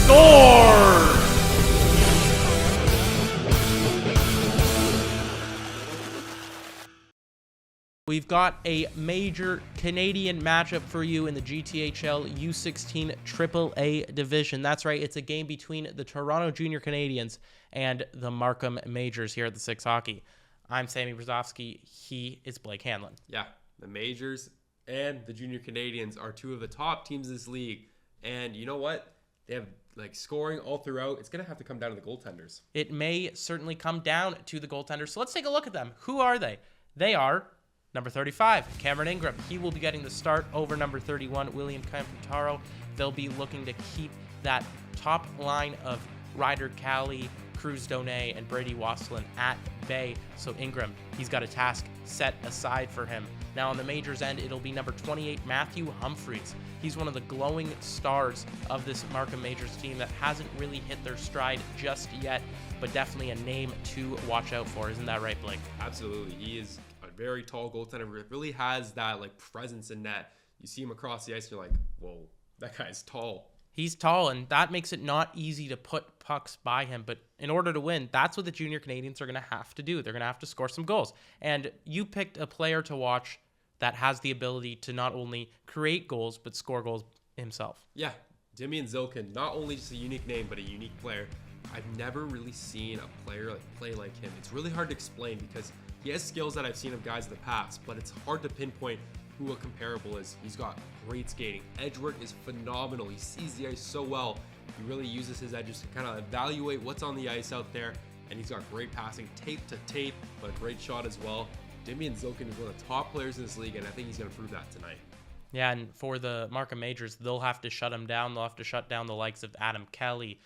scores! We've got a major Canadian matchup for you in the GTHL U16 AAA division. That's right, it's a game between the Toronto Junior Canadiens and the Markham Majors here at the Six Hockey. I'm Sammy Brzozowski. He is Blake Hanlon. Yeah, the Majors and the Junior Canadiens are two of the top teams in this league. And you know what? They have scoring all throughout. It's going to have to come down to the goaltenders. It may certainly come down to the goaltenders. So let's take a look at them. Who are they? They are number 35, Cameron Ingram. He will be getting the start over number 31, William Camputaro. They'll be looking to keep that top line of Ryder Cali, Cruz Donay, and Brady Wassilyn at bay. So Ingram, he's got a task set aside for him. Now on the Majors end, it'll be number 28, Matthew Humphreys. He's one of the glowing stars of this Markham Majors team that hasn't really hit their stride just yet, but definitely a name to watch out for. Isn't that right, Blake? Absolutely. He is a very tall goaltender. Really has that presence in net. You see him across the ice, and you're like, whoa, that guy's tall. He's tall, and that makes it not easy to put pucks by him. But in order to win, that's what the Junior Canadiens are going to have to do. They're going to have to score some goals. And you picked a player to watch that has the ability to not only create goals, but score goals himself. Yeah, Damian Zilkin, not only just a unique name, but a unique player. I've never really seen a player play like him. It's really hard to explain because he has skills that I've seen of guys in the past, but it's hard to pinpoint who a comparable is. He's got great skating. Edge work is phenomenal. He sees the ice so well. He really uses his edges to kind of evaluate what's on the ice out there, and he's got great passing, tape to tape, but a great shot as well. Damian Zilkin is one of the top players in this league, and I think he's going to prove that tonight. Yeah, and for the Markham Majors, they'll have to shut him down. They'll have to shut down the likes of Adam Kelly,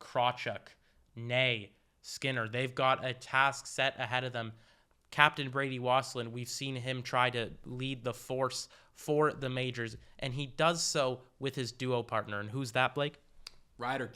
Krawcyzk, Nei, Skinner. They've got a task set ahead of them. Captain Brady Wassilyn, we've seen him try to lead the force for the Majors, and he does so with his duo partner. And who's that, Blake? Ryder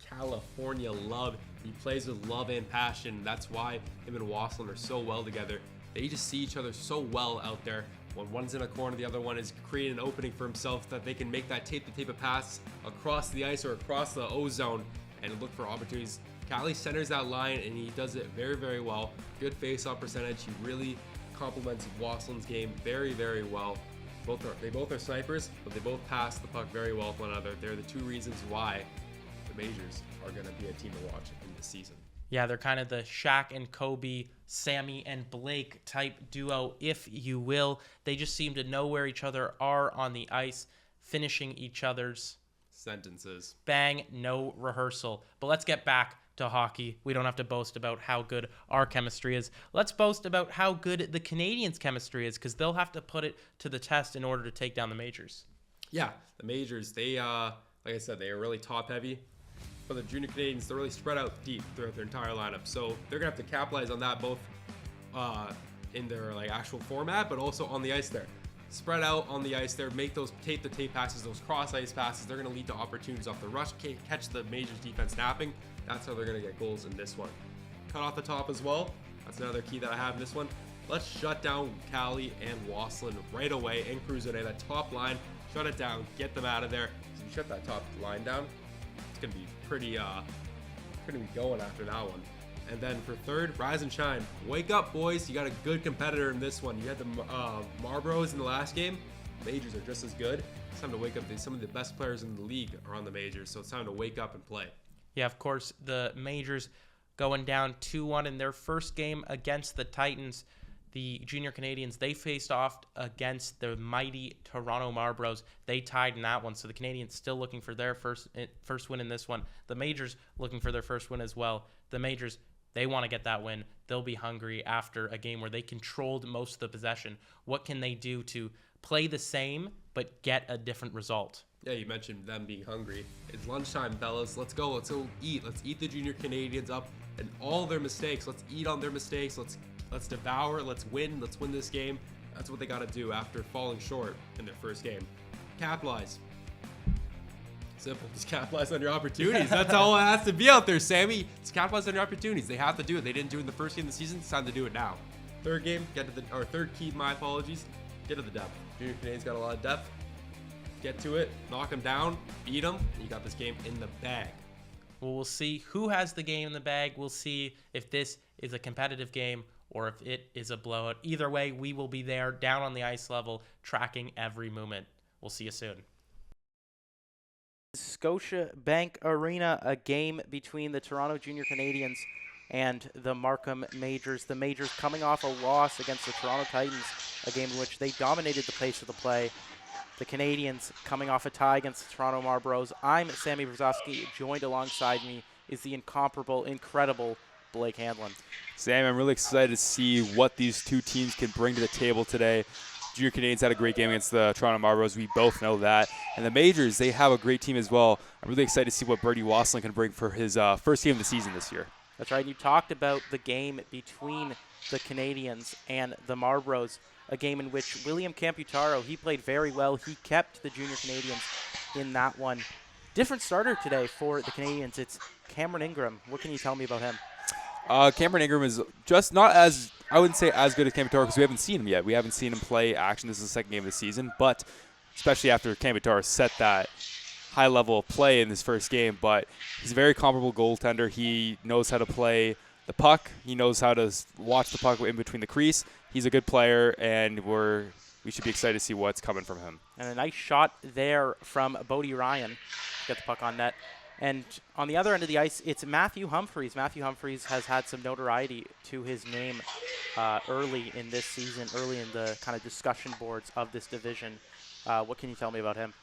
California Love. He plays with love and passion. That's why him and Wassilyn are so well together. They just see each other so well out there. When one's in a corner, the other one is creating an opening for himself that they can make that tape-to-tape pass across the ice or across the O-zone and look for opportunities. Cali centers that line, and he does it very, very well. Good face-off percentage. He really complements Wassilyn's game very, very well. They both are snipers, but they both pass the puck very well with one another. They're the two reasons why the Majors are going to be a team to watch in this season. Yeah, they're kind of the Shaq and Kobe, Sammy and Blake type duo, if you will. They just seem to know where each other are on the ice, finishing each other's sentences. Bang, no rehearsal. But let's get back to hockey. We don't have to boast about how good our chemistry is. Let's boast about how good the Canadiens' chemistry is, because they'll have to put it to the test in order to take down the Majors. Yeah, the Majors, they, like I said, they are really top-heavy. For the Junior Canadiens, they're really spread out deep throughout their entire lineup. So they're going to have to capitalize on that both in their actual format, but also on the ice there. Spread out on the ice there, make those tape-to-tape passes, those cross-ice passes. They're going to lead to opportunities off the rush, catch the Majors defense napping. That's how they're going to get goals in this one. Cut off the top as well. That's another key that I have in this one. Let's shut down Cali and Wassilyn right away, and Cruz Donay. That top line, shut it down, get them out of there. So if you shut that top line down, it's going to be pretty going after that one. And then for third, rise and shine. Wake up, boys. You got a good competitor in this one. You had the Marlboros in the last game. Majors are just as good. It's time to wake up. Some of the best players in the league are on the Majors, so it's time to wake up and play. Yeah, of course, the Majors going down 2-1 in their first game against the Titans. The Junior Canadiens, they faced off against the mighty Toronto Marlboros. They tied in that one, so the Canadiens still looking for their first win in this one. The Majors looking for their first win as well. The Majors, they want to get that win. They'll be hungry after a game where they controlled most of the possession. What can they do to play the same but get a different result? Yeah, you mentioned them being hungry. It's lunchtime, fellas. Let's go. Let's go eat. Let's eat the Junior Canadiens up and all their mistakes. Let's eat on their mistakes. Let's devour. Let's win. Let's win this game. That's what they got to do after falling short in their first game. Capitalize. Simple. Just capitalize on your opportunities. That's all it has to be out there, Sammy. Just capitalize on your opportunities. They have to do it. They didn't do it in the first game of the season. It's time to do it now. Third game, third key, my apologies. Get to the depth. Junior Canadiens got a lot of depth. get to it, knock them down, beat them, and you got this game in the bag. Well, we'll see who has the game in the bag. We'll see if this is a competitive game or if it is a blowout. Either way, we will be there down on the ice level, tracking every movement. We'll see you soon. Scotiabank Arena, a game between the Toronto Junior Canadiens and the Markham Majors. The Majors coming off a loss against the Toronto Titans, a game in which they dominated the pace of the play. The Canadiens coming off a tie against the Toronto Marlboros. I'm Sammy Brzozowski. Joined alongside me is the incomparable, incredible Blake Handlin. Sam, I'm really excited to see what these two teams can bring to the table today. Junior Canadiens had a great game against the Toronto Marlboros. We both know that. And the Majors, they have a great team as well. I'm really excited to see what Brady Wassilyn can bring for his first game of the season this year. That's right. You talked about the game between the Canadiens and the Marlboros, a game in which William Camputaro, he played very well. He kept the Junior Canadiens in that one. Different starter today for the Canadiens. It's Cameron Ingram. What can you tell me about him? Cameron Ingram is just not as, I wouldn't say as good as Camputaro because we haven't seen him yet. We haven't seen him play action. This is the second game of the season, but especially after Camputaro set that high level of play in his first game. But he's a very comparable goaltender. He knows how to play the puck. He knows how to watch the puck in between the crease. He's a good player, and we should be excited to see what's coming from him. And a nice shot there from Bodie Ryan to get the puck on net. And on the other end of the ice, it's Matthew Humphries. Matthew Humphries has had some notoriety to his name early in this season, early in the kind of discussion boards of this division. What can you tell me about him?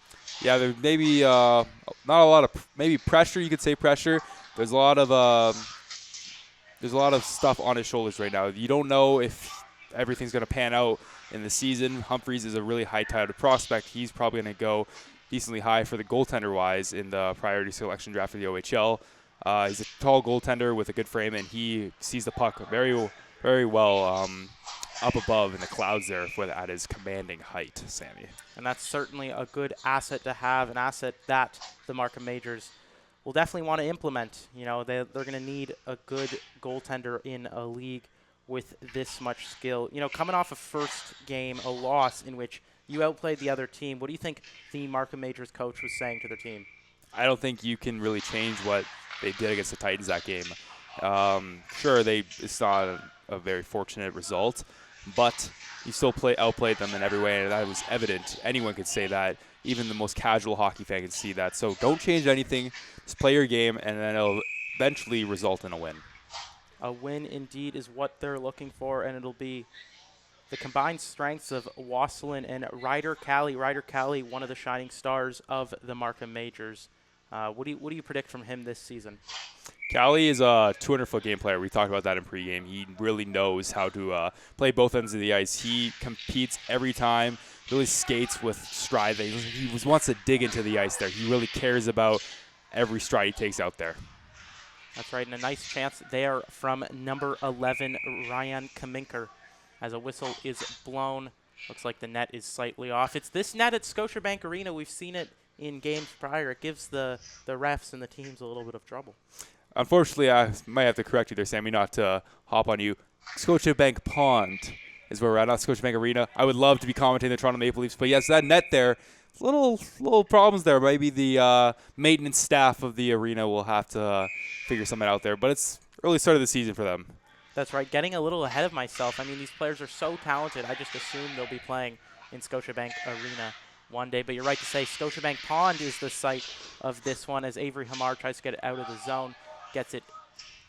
Yeah, there may be not a lot of maybe pressure. You could say pressure. There's a lot of stuff on his shoulders right now. You don't know if everything's going to pan out in the season. Humphries is a really high-touted prospect. He's probably going to go decently high for the goaltender-wise in the priority selection draft for the OHL. He's a tall goaltender with a good frame, and he sees the puck very, very well up above in the clouds there at his commanding height, Sammy. And that's certainly a good asset to have, an asset that the Markham Majors will definitely want to implement. You know, they're going to need a good goaltender in a league with this much skill. You know, coming off a first game, a loss in which you outplayed the other team, what do you think the Markham Majors coach was saying to their team? I don't think you can really change what they did against the Titans that game. Sure, it's not a very fortunate result, but you still outplayed them in every way, and that was evident. Anyone could say that. Even the most casual hockey fan can see that. So don't change anything. Just play your game, and then it'll eventually result in a win. A win indeed is what they're looking for, and it'll be the combined strengths of Wassilyn and Ryder Cali. Ryder Cali, one of the shining stars of the Markham Majors. What do you predict from him this season? Cali is a 200-foot game player. We talked about that in pregame. He really knows how to play both ends of the ice. He competes every time, really skates with stride. He wants to dig into the ice there. He really cares about every stride he takes out there. That's right, and a nice chance there from number 11, Ryan Kaminker, as a whistle is blown. Looks like the net is slightly off. It's this net at Scotiabank Arena. We've seen it in games prior. It gives the refs and the teams a little bit of trouble. Unfortunately, I might have to correct you there, Sammy, not to hop on you. Scotiabank Pond is where we're at, not Scotiabank Arena. I would love to be commentating the Toronto Maple Leafs, but yes, that net there, little problems there. Maybe the maintenance staff of the arena will have to figure something out there, but it's early start of the season for them. That's right. Getting a little ahead of myself. I mean, these players are so talented. I just assume they'll be playing in Scotiabank Arena one day. But you're right to say Scotiabank Pond is the site of this one as Avery Hamar tries to get it out of the zone. Gets it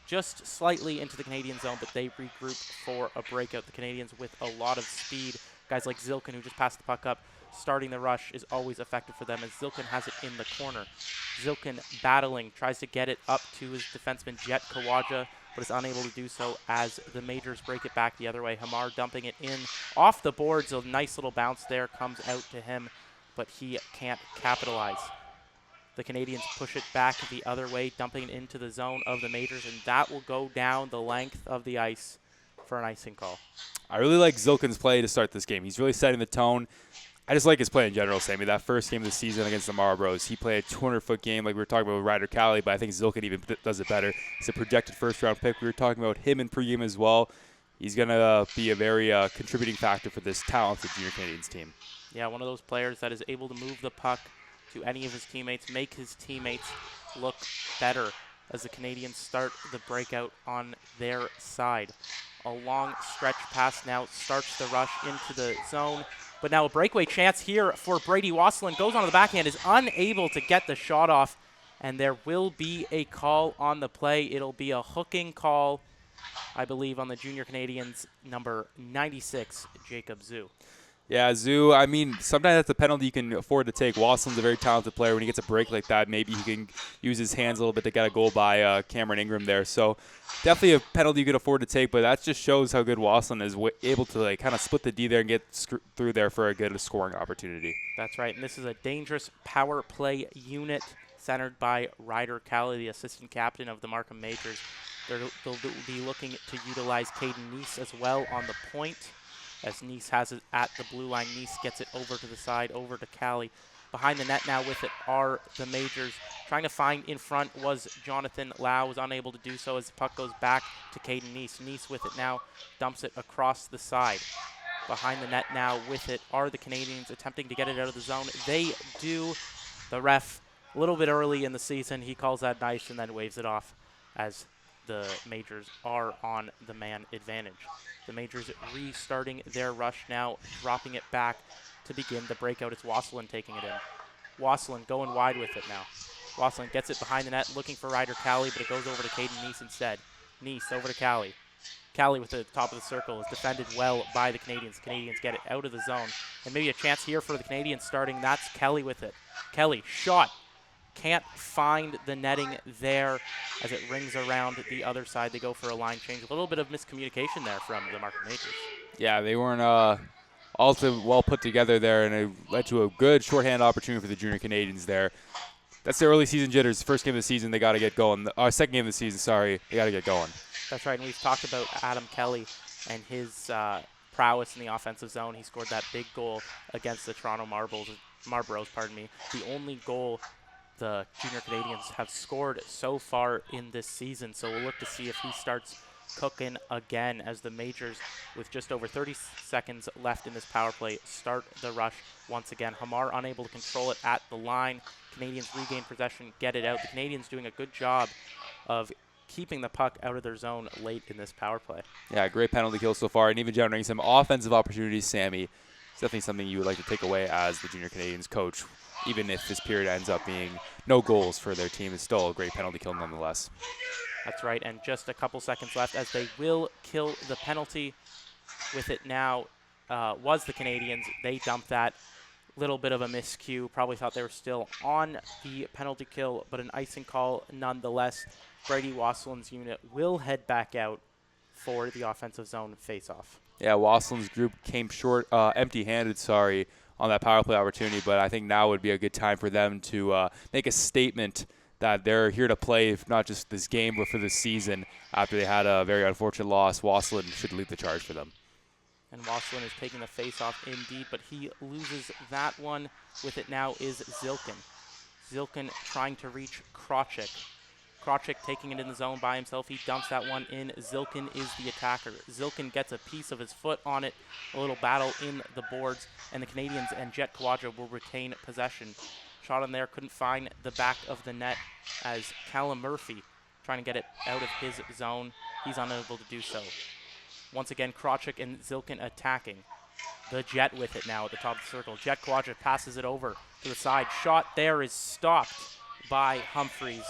just slightly into the Canadian zone, but they regroup for a breakout. The Canadiens with a lot of speed. Guys like Zilkin, who just passed the puck up, starting the rush is always effective for them as Zilkin has it in the corner. Zilkin battling, tries to get it up to his defenseman Jet Kwajah, but is unable to do so as the Majors break it back the other way. Hamar dumping it in off the boards. A nice little bounce there comes out to him, but he can't capitalize. The Canadiens push it back the other way, dumping it into the zone of the Majors, and that will go down the length of the ice for an icing call. I really like Zilkin's play to start this game. He's really setting the tone. I just like his play in general, Sammy. That first game of the season against the Marlboros, he played a 200-foot game like we were talking about with Ryder Cali, but I think Zilkin even does it better. He's a projected first-round pick. We were talking about him in pregame as well. he's going to be a very contributing factor for this talented Junior Canadiens team. Yeah, one of those players that is able to move the puck to any of his teammates, make his teammates look better as the Canadiens start the breakout on their side. A long stretch pass now starts the rush into the zone. But now a breakaway chance here for Brady. Wassilyn goes on the backhand, is unable to get the shot off, and there will be a call on the play. It'll be a hooking call, I believe, on the Junior Canadiens number 96, Jacob Zhu. Yeah, Zhu, I mean, sometimes that's a penalty you can afford to take. Wassilyn's a very talented player. When he gets a break like that, maybe he can use his hands a little bit to get a goal by Cameron Ingram there. So definitely a penalty you can afford to take, but that just shows how good Wassilyn is able to like kind of split the D there and get through there for a good scoring opportunity. That's right, and this is a dangerous power play unit centered by Ryder Cali, the assistant captain of the Markham Majors. They'll be looking to utilize Cayden Neice as well on the point. As Neice has it at the blue line. Neice gets it over to the side, over to Cali. Behind the net now with it are the Majors. Trying to find in front was Jonathan Lau, was unable to do so as the puck goes back to Cayden Neice. Neice with it now, dumps it across the side. Behind the net now with it are the Canadiens attempting to get it out of the zone. They do. The ref, a little bit early in the season, he calls that nice and then waves it off as the Majors are on the man advantage. The Majors restarting their rush now, dropping it back to begin the breakout. It's Wassilyn taking it in. Wassilyn going wide with it now. Wassilyn gets it behind the net, looking for Ryder Cali, but it goes over to Cayden Neice instead. Neice over to Cali. Cali with the top of the circle is defended well by the Canadiens. Canadiens get it out of the zone. And maybe a chance here for the Canadiens starting. That's Kelly with it. Kelly, shot. Can't find the netting there as it rings around the other side. They go for a line change. A little bit of miscommunication there from the Markham Majors. Yeah, they weren't all too well put together there, and it led to a good shorthand opportunity for the Junior Canadiens there. That's the early season jitters. First game of the season, they got to get going. Second game of the season, sorry, they got to get going. That's right, and we've talked about Adam Kelly and his prowess in the offensive zone. He scored that big goal against the Toronto Marlboros, the only goal the Junior Canadiens have scored so far in this season. So we'll look to see if he starts cooking again as the Majors, with just over 30 seconds left in this power play, start the rush once again. Hamar unable to control it at the line. Canadiens regain possession, get it out. The Canadiens doing a good job of keeping the puck out of their zone late in this power play. Yeah, great penalty kill so far, and even generating some offensive opportunities, Sammy. It's definitely something you would like to take away as the Junior Canadiens coach. Even if this period ends up being no goals for their team, it's still a great penalty kill nonetheless. That's right, and just a couple seconds left as they will kill the penalty. With it now was the Canadiens. They dumped that. Little bit of a miscue. Probably thought they were still on the penalty kill, but an icing call nonetheless. Brady Wassilyn's unit will head back out for the offensive zone face-off. Yeah, Wassilyn's group came short, empty-handed, on that power play opportunity, but I think now would be a good time for them to make a statement that they're here to play, if not just this game, but for this season. After they had a very unfortunate loss, Wassilyn should lead the charge for them. And Wassilyn is taking the face-off indeed, but he loses that one. With it now is Zilkin. Zilkin trying to reach Krawcyzk. Krawcyzk taking it in the zone by himself. He dumps that one in. Zilkin is the attacker. Zilkin gets a piece of his foot on it. A little battle in the boards, and the Canadiens and Jet Kwajah will retain possession. Shot on there, couldn't find the back of the net as Callum Murphy trying to get it out of his zone. He's unable to do so. Once again, Krawcyzk and Zilkin attacking. The Jet with it now at the top of the circle. Jet Kwajah passes it over to the side. Shot there is stopped by Humphreys.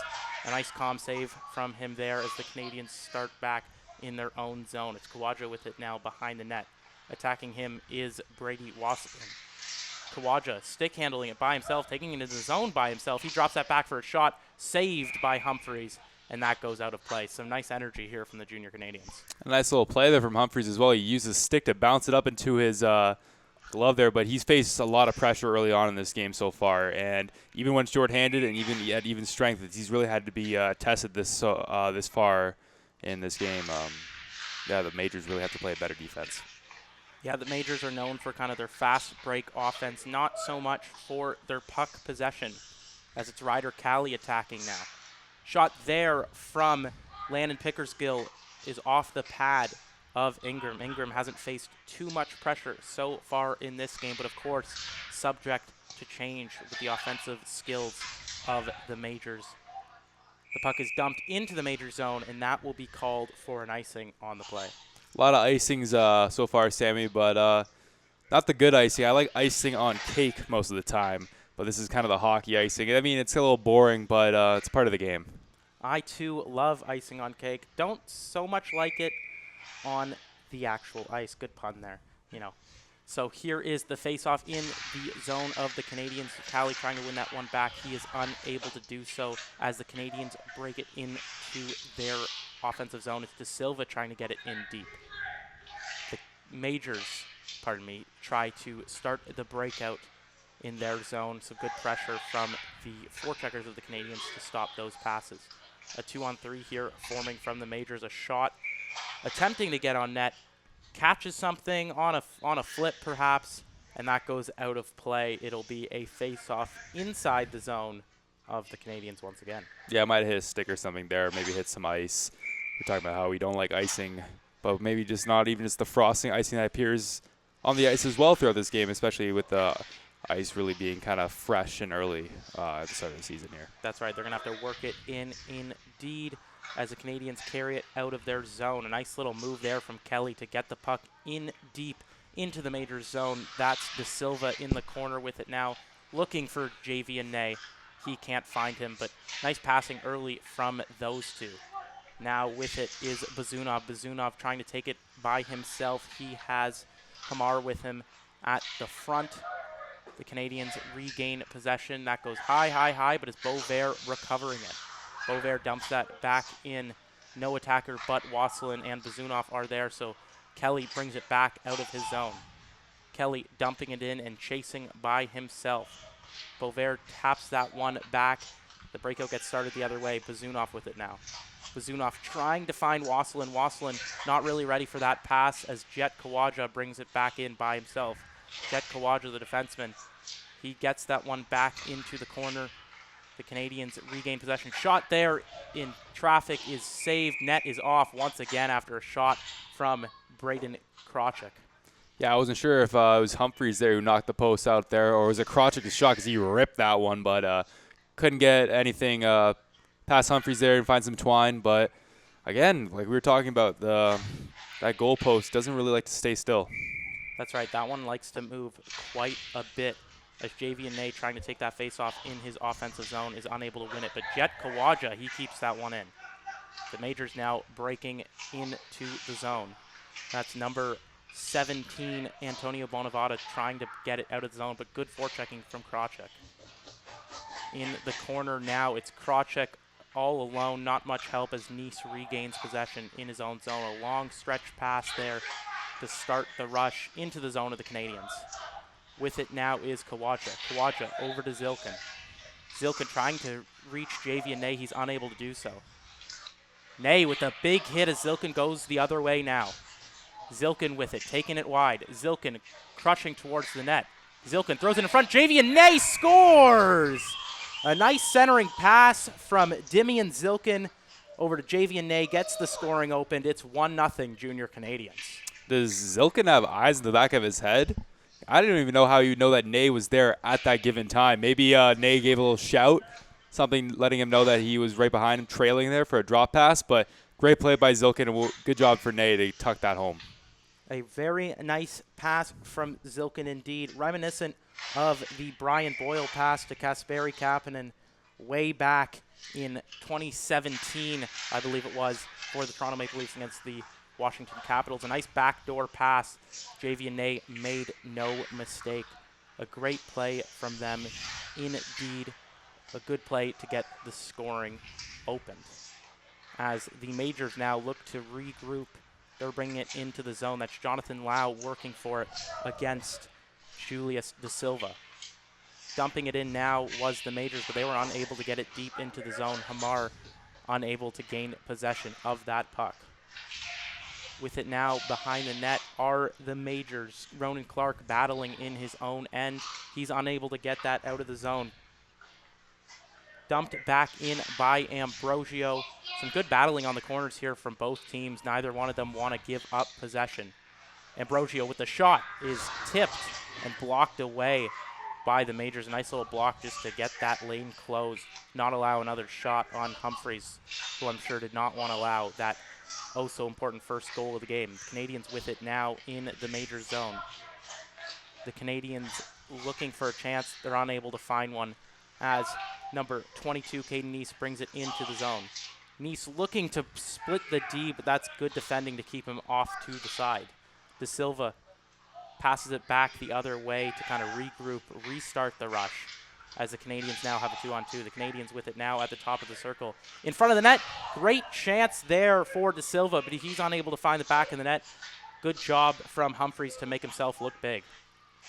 A nice calm save from him there as the Canadiens start back in their own zone. It's Kwajah with it now behind the net. Attacking him is Brady Wassilyn. Kwajah stick handling it by himself, taking it into the zone by himself. He drops that back for a shot, saved by Humphreys, and that goes out of play. Some nice energy here from the Junior Canadiens. A nice little play there from Humphreys as well. He used his stick to bounce it up into his glove there, but he's faced a lot of pressure early on in this game so far, and even when shorthanded and even strength, he's really had to be tested this far in this game. The Majors really have to play a better defense. Yeah, the Majors are known for kind of their fast break offense, not so much for their puck possession, as it's Ryder Cali attacking now. Shot there from Landon Pickersgill is off the pad of Ingram. Ingram hasn't faced too much pressure so far in this game, but of course, subject to change with the offensive skills of the Majors. The puck is dumped into the Major zone, and that will be called for an icing on the play. A lot of icings so far, Sammy, but not the good icing. I like icing on cake most of the time, but this is kind of the hockey icing. I mean, it's a little boring, but it's part of the game. I, too, love icing on cake. Don't so much like it on the actual ice. Good pun there, you know. So here is the face-off in the zone of the Canadiens. Cali trying to win that one back. He is unable to do so as the Canadiens break it into their offensive zone. It's De Silva trying to get it in deep. The Majors, try to start the breakout in their zone. So good pressure from the forecheckers of the Canadiens to stop those passes. A 2-on-3 here forming from the Majors. A shot attempting to get on net. Catches something on a flip perhaps, and that goes out of play. It'll be a face-off inside the zone of the Canadiens once again. Yeah, I might have hit a stick or something there, maybe hit some ice. We're talking about how we don't like icing, but maybe just not even just the frosting icing that appears on the ice as well throughout this game, especially with the ice really being kind of fresh and early at the start of the season here. That's right. They're going to have to work it in indeed as the Canadiens carry it out of their zone. A nice little move there from Kelly to get the puck in deep into the Major zone. That's De Silva in the corner with it now, looking for Javian Nei. He can't find him, but nice passing early from those two. Now with it is Bazunov. Bazunov trying to take it by himself. He has Hamar with him at the front. The Canadiens regain possession. That goes high, but it's Beauvais recovering it. Beauvais dumps that back in. No attacker but Wassilyn and Bazunov are there, so Kelly brings it back out of his zone. Kelly dumping it in and chasing by himself. Beauvais taps that one back. The breakout gets started the other way. Bazunov with it now. Bazunov trying to find Wassilyn. Wassilyn not really ready for that pass as Jet Kwajah brings it back in by himself. Jet Kwajah, the defenseman, he gets that one back into the corner. The Canadiens regain possession. Shot there in traffic is saved. Net is off once again after a shot from Brayden Krawcyzk. Yeah, I wasn't sure if it was Humphreys there who knocked the post out there, or was it Krawczyk's shot because he ripped that one, but couldn't get anything past Humphreys there and find some twine. But again, like we were talking about, that goal post doesn't really like to stay still. That's right. That one likes to move quite a bit as Javian Nei trying to take that face-off in his offensive zone is unable to win it. But Jet Kwajah, he keeps that one in. The Majors now breaking into the zone. That's number 17, Antonio Bonavada, trying to get it out of the zone, but good forechecking from Krawcyzk. In the corner now, it's Krawcyzk all alone, not much help as Neice regains possession in his own zone. A long stretch pass there to start the rush into the zone of the Canadiens. With it now is Kwajah. Kwajah over to Zilkin. Zilkin trying to reach Javian Nei. He's unable to do so. Nei with a big hit as Zilkin goes the other way now. Zilkin with it, taking it wide. Zilkin crushing towards the net. Zilkin throws it in front. Javian Nei scores! A nice centering pass from Dimian Zilkin over to Javian Nei. Gets the scoring opened. It's 1-0 Junior Canadiens. Does Zilkin have eyes in the back of his head? I didn't even know how you know that Nei was there at that given time. Maybe Nei gave a little shout, something letting him know that he was right behind him, trailing there for a drop pass. But great play by Zilkin, and good job for Nei to tuck that home. A very nice pass from Zilkin indeed, reminiscent of the Brian Boyle pass to Kasperi Kapanen way back in 2017, I believe it was, for the Toronto Maple Leafs against the Washington Capitals. A nice backdoor pass. Javian Nei made no mistake. A great play from them indeed. A good play to get the scoring opened. As the Majors now look to regroup, they're bringing it into the zone. That's Jonathan Lau working for it against Julius De Silva. Dumping it in now was the Majors, but they were unable to get it deep into the zone. Hamar unable to gain possession of that puck. With it now behind the net are the Majors. Ronan Clark battling in his own end. He's unable to get that out of the zone. dumped back in by Ambrosio. Some good battling on the corners here from both teams. Neither one of them want to give up possession. Ambrosio with the shot is tipped and blocked away by the Majors. A nice little block just to get that lane closed, not allow another shot on Humphreys, who I'm sure did not want to allow that so important first goal of the game. The Canadiens with it now in the Major zone. The Canadiens looking for a chance. They're unable to find one as number 22, Cayden Neice, brings it into the zone. Neice looking to split the D, but that's good defending to keep him off to the side. De Silva passes it back the other way to kind of regroup, restart the rush, as the Canadiens now have a 2-on-2. The Canadiens with it now at the top of the circle. In front of the net, great chance there for De Silva, but he's unable to find the back of the net. Good job from Humphreys to make himself look big.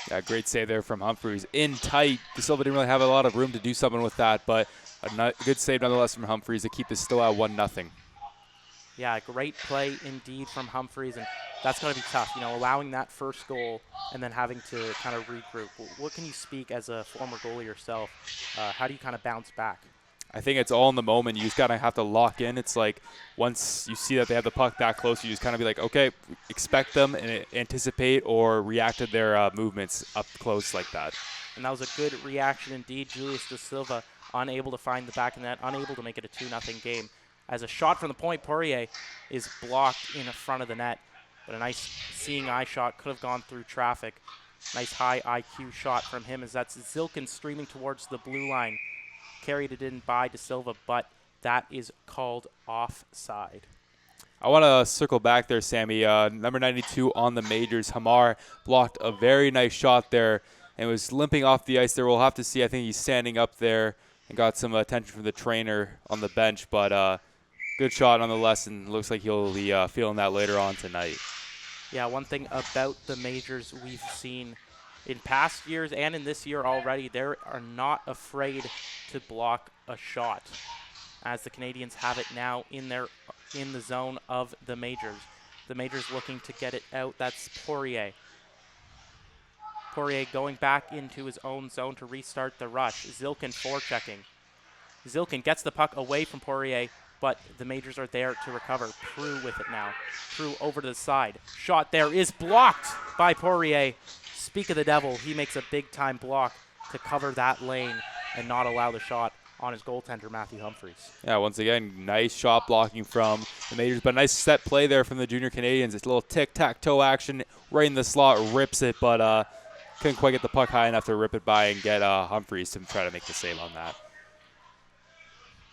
Yeah, great save there from Humphreys. In tight. De Silva didn't really have a lot of room to do something with that, but a good save nonetheless from Humphreys to keep this still at 1-0. Yeah, great play indeed from Humphreys, and that's going to be tough, allowing that first goal and then having to kind of regroup. What can you speak as a former goalie yourself? How do you kind of bounce back? I think it's all in the moment. You just got to have to lock in. It's like once you see that they have the puck that close, you just kind of be like, okay, expect them and anticipate or react to their movements up close like that. And that was a good reaction indeed. Julius De Silva unable to find the back of the net, unable to make it a 2-0 game. As a shot from the point, Poirier is blocked in front of the net. But a nice seeing eye shot, could have gone through traffic. Nice high IQ shot from him as that's Zilkin streaming towards the blue line. Carried it in by De Silva, but that is called offside. I want to circle back there, Sammy. Number 92 on the Majors, Hamar, blocked a very nice shot there and was limping off the ice there. We'll have to see. I think he's standing up there and got some attention from the trainer on the bench, but good shot nonetheless, and looks like he'll be feeling that later on tonight. Yeah, one thing about the Majors we've seen in past years and in this year already, they are not afraid to block a shot, as the Canadiens have it now in the zone of the Majors. The Majors looking to get it out. That's Poirier. Poirier going back into his own zone to restart the rush. Zilkin forechecking. Zilkin gets the puck away from Poirier, but the Majors are there to recover. Prue with it now. Prue over to the side. Shot there is blocked by Poirier. Speak of the devil, he makes a big-time block to cover that lane and not allow the shot on his goaltender, Matthew Humphreys. Yeah, once again, nice shot blocking from the Majors, but nice set play there from the Junior Canadiens. It's a little tic-tac-toe action right in the slot, rips it, but couldn't quite get the puck high enough to rip it by and get Humphreys to try to make the save on that.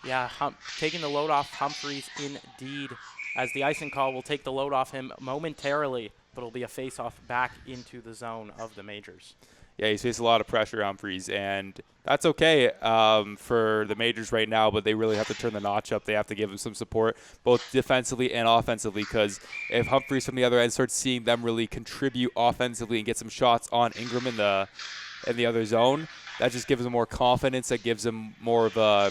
Yeah, taking the load off Humphreys indeed, as the icing call will take the load off him momentarily, but it'll be a face-off back into the zone of the Majors. Yeah, he's faced a lot of pressure, Humphreys, and that's okay for the Majors right now, but they really have to turn the notch up. They have to give him some support, both defensively and offensively, because if Humphreys from the other end starts seeing them really contribute offensively and get some shots on Ingram in the other zone, that just gives him more confidence. That gives him more of a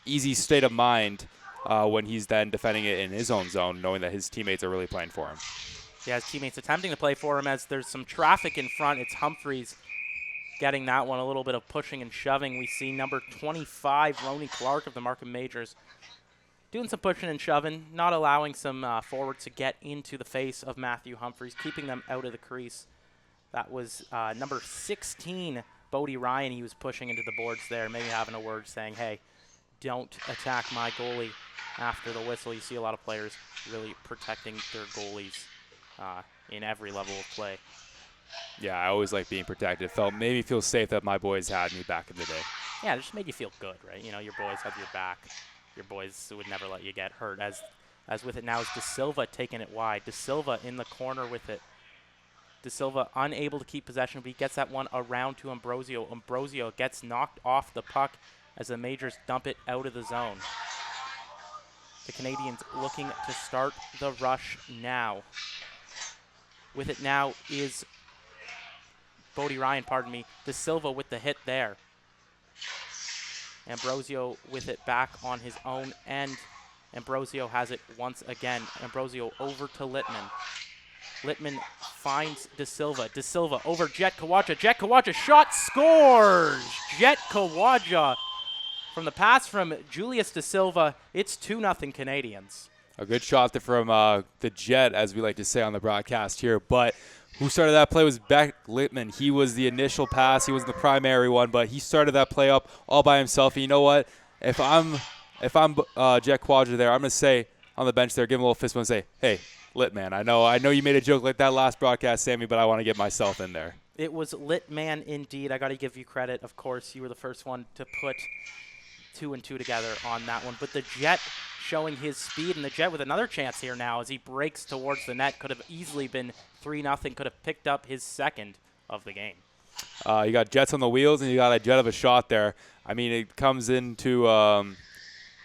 easy state of mind when he's then defending it in his own zone, knowing that his teammates are really playing for him. Yeah, his teammates attempting to play for him as there's some traffic in front. It's Humphreys getting that one, a little bit of pushing and shoving. We see number 25, Ronnie Clark of the Markham Majors, doing some pushing and shoving, not allowing some forwards to get into the face of Matthew Humphreys, keeping them out of the crease. That was number 16, Bodie Ryan. He was pushing into the boards there, maybe having a word saying, hey, don't attack my goalie after the whistle. You see a lot of players really protecting their goalies in every level of play. Yeah, I always like being protected. Made me feel safe that my boys had me back in the day. Yeah, it just made you feel good, right? You know, your boys have your back. Your boys would never let you get hurt. As with it now is De Silva taking it wide. De Silva in the corner with it. De Silva unable to keep possession, but he gets that one around to Ambrosio. Ambrosio gets knocked off the puck as the Majors dump it out of the zone. The Canadiens looking to start the rush now. With it now is Bodie Ryan, De Silva with the hit there. Ambrosio with it back on his own end. Ambrosio has it once again. Ambrosio over to Littman. Littman finds De Silva. De Silva over Jet Kwajah. Jet Kwajah shot scores! Jet Kwajah From the pass from Julius Da Silva, it's 2-0 Canadiens. A good shot there from the Jet, as we like to say on the broadcast here. But who started that play was Beck Littman. He was the initial pass. He was the primary one, but he started that play up all by himself. And you know what? If I'm Jet Kwajah there, I'm going to say on the bench there, give him a little fist bump and say, hey, Litman, I know you made a joke like that last broadcast, Sammy, but I want to get myself in there. It was Litman indeed. I got to give you credit. Of course, you were the first one to put 2 and 2 together on that one. But the Jet showing his speed, and the Jet with another chance here now as he breaks towards the net. Could have easily been 3-0. Could have picked up his second of the game. You got Jets on the wheels, and you got a Jet of a shot there. I mean, it comes into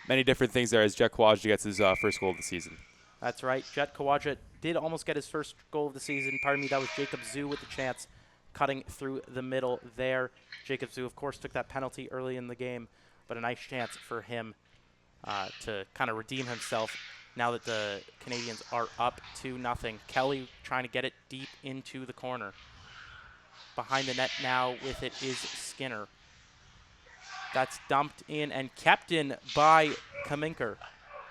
many different things there as Jet Kwajah gets his first goal of the season. That's right. Jet Kwajah did almost get his first goal of the season. Pardon me, that was Jacob Zhu with the chance cutting through the middle there. Jacob Zhu, of course, took that penalty early in the game, but a nice chance for him to kind of redeem himself now that the Canadiens are up 2-0. Kelly trying to get it deep into the corner. Behind the net now with it is Skinner. That's dumped in and kept in by Kaminker.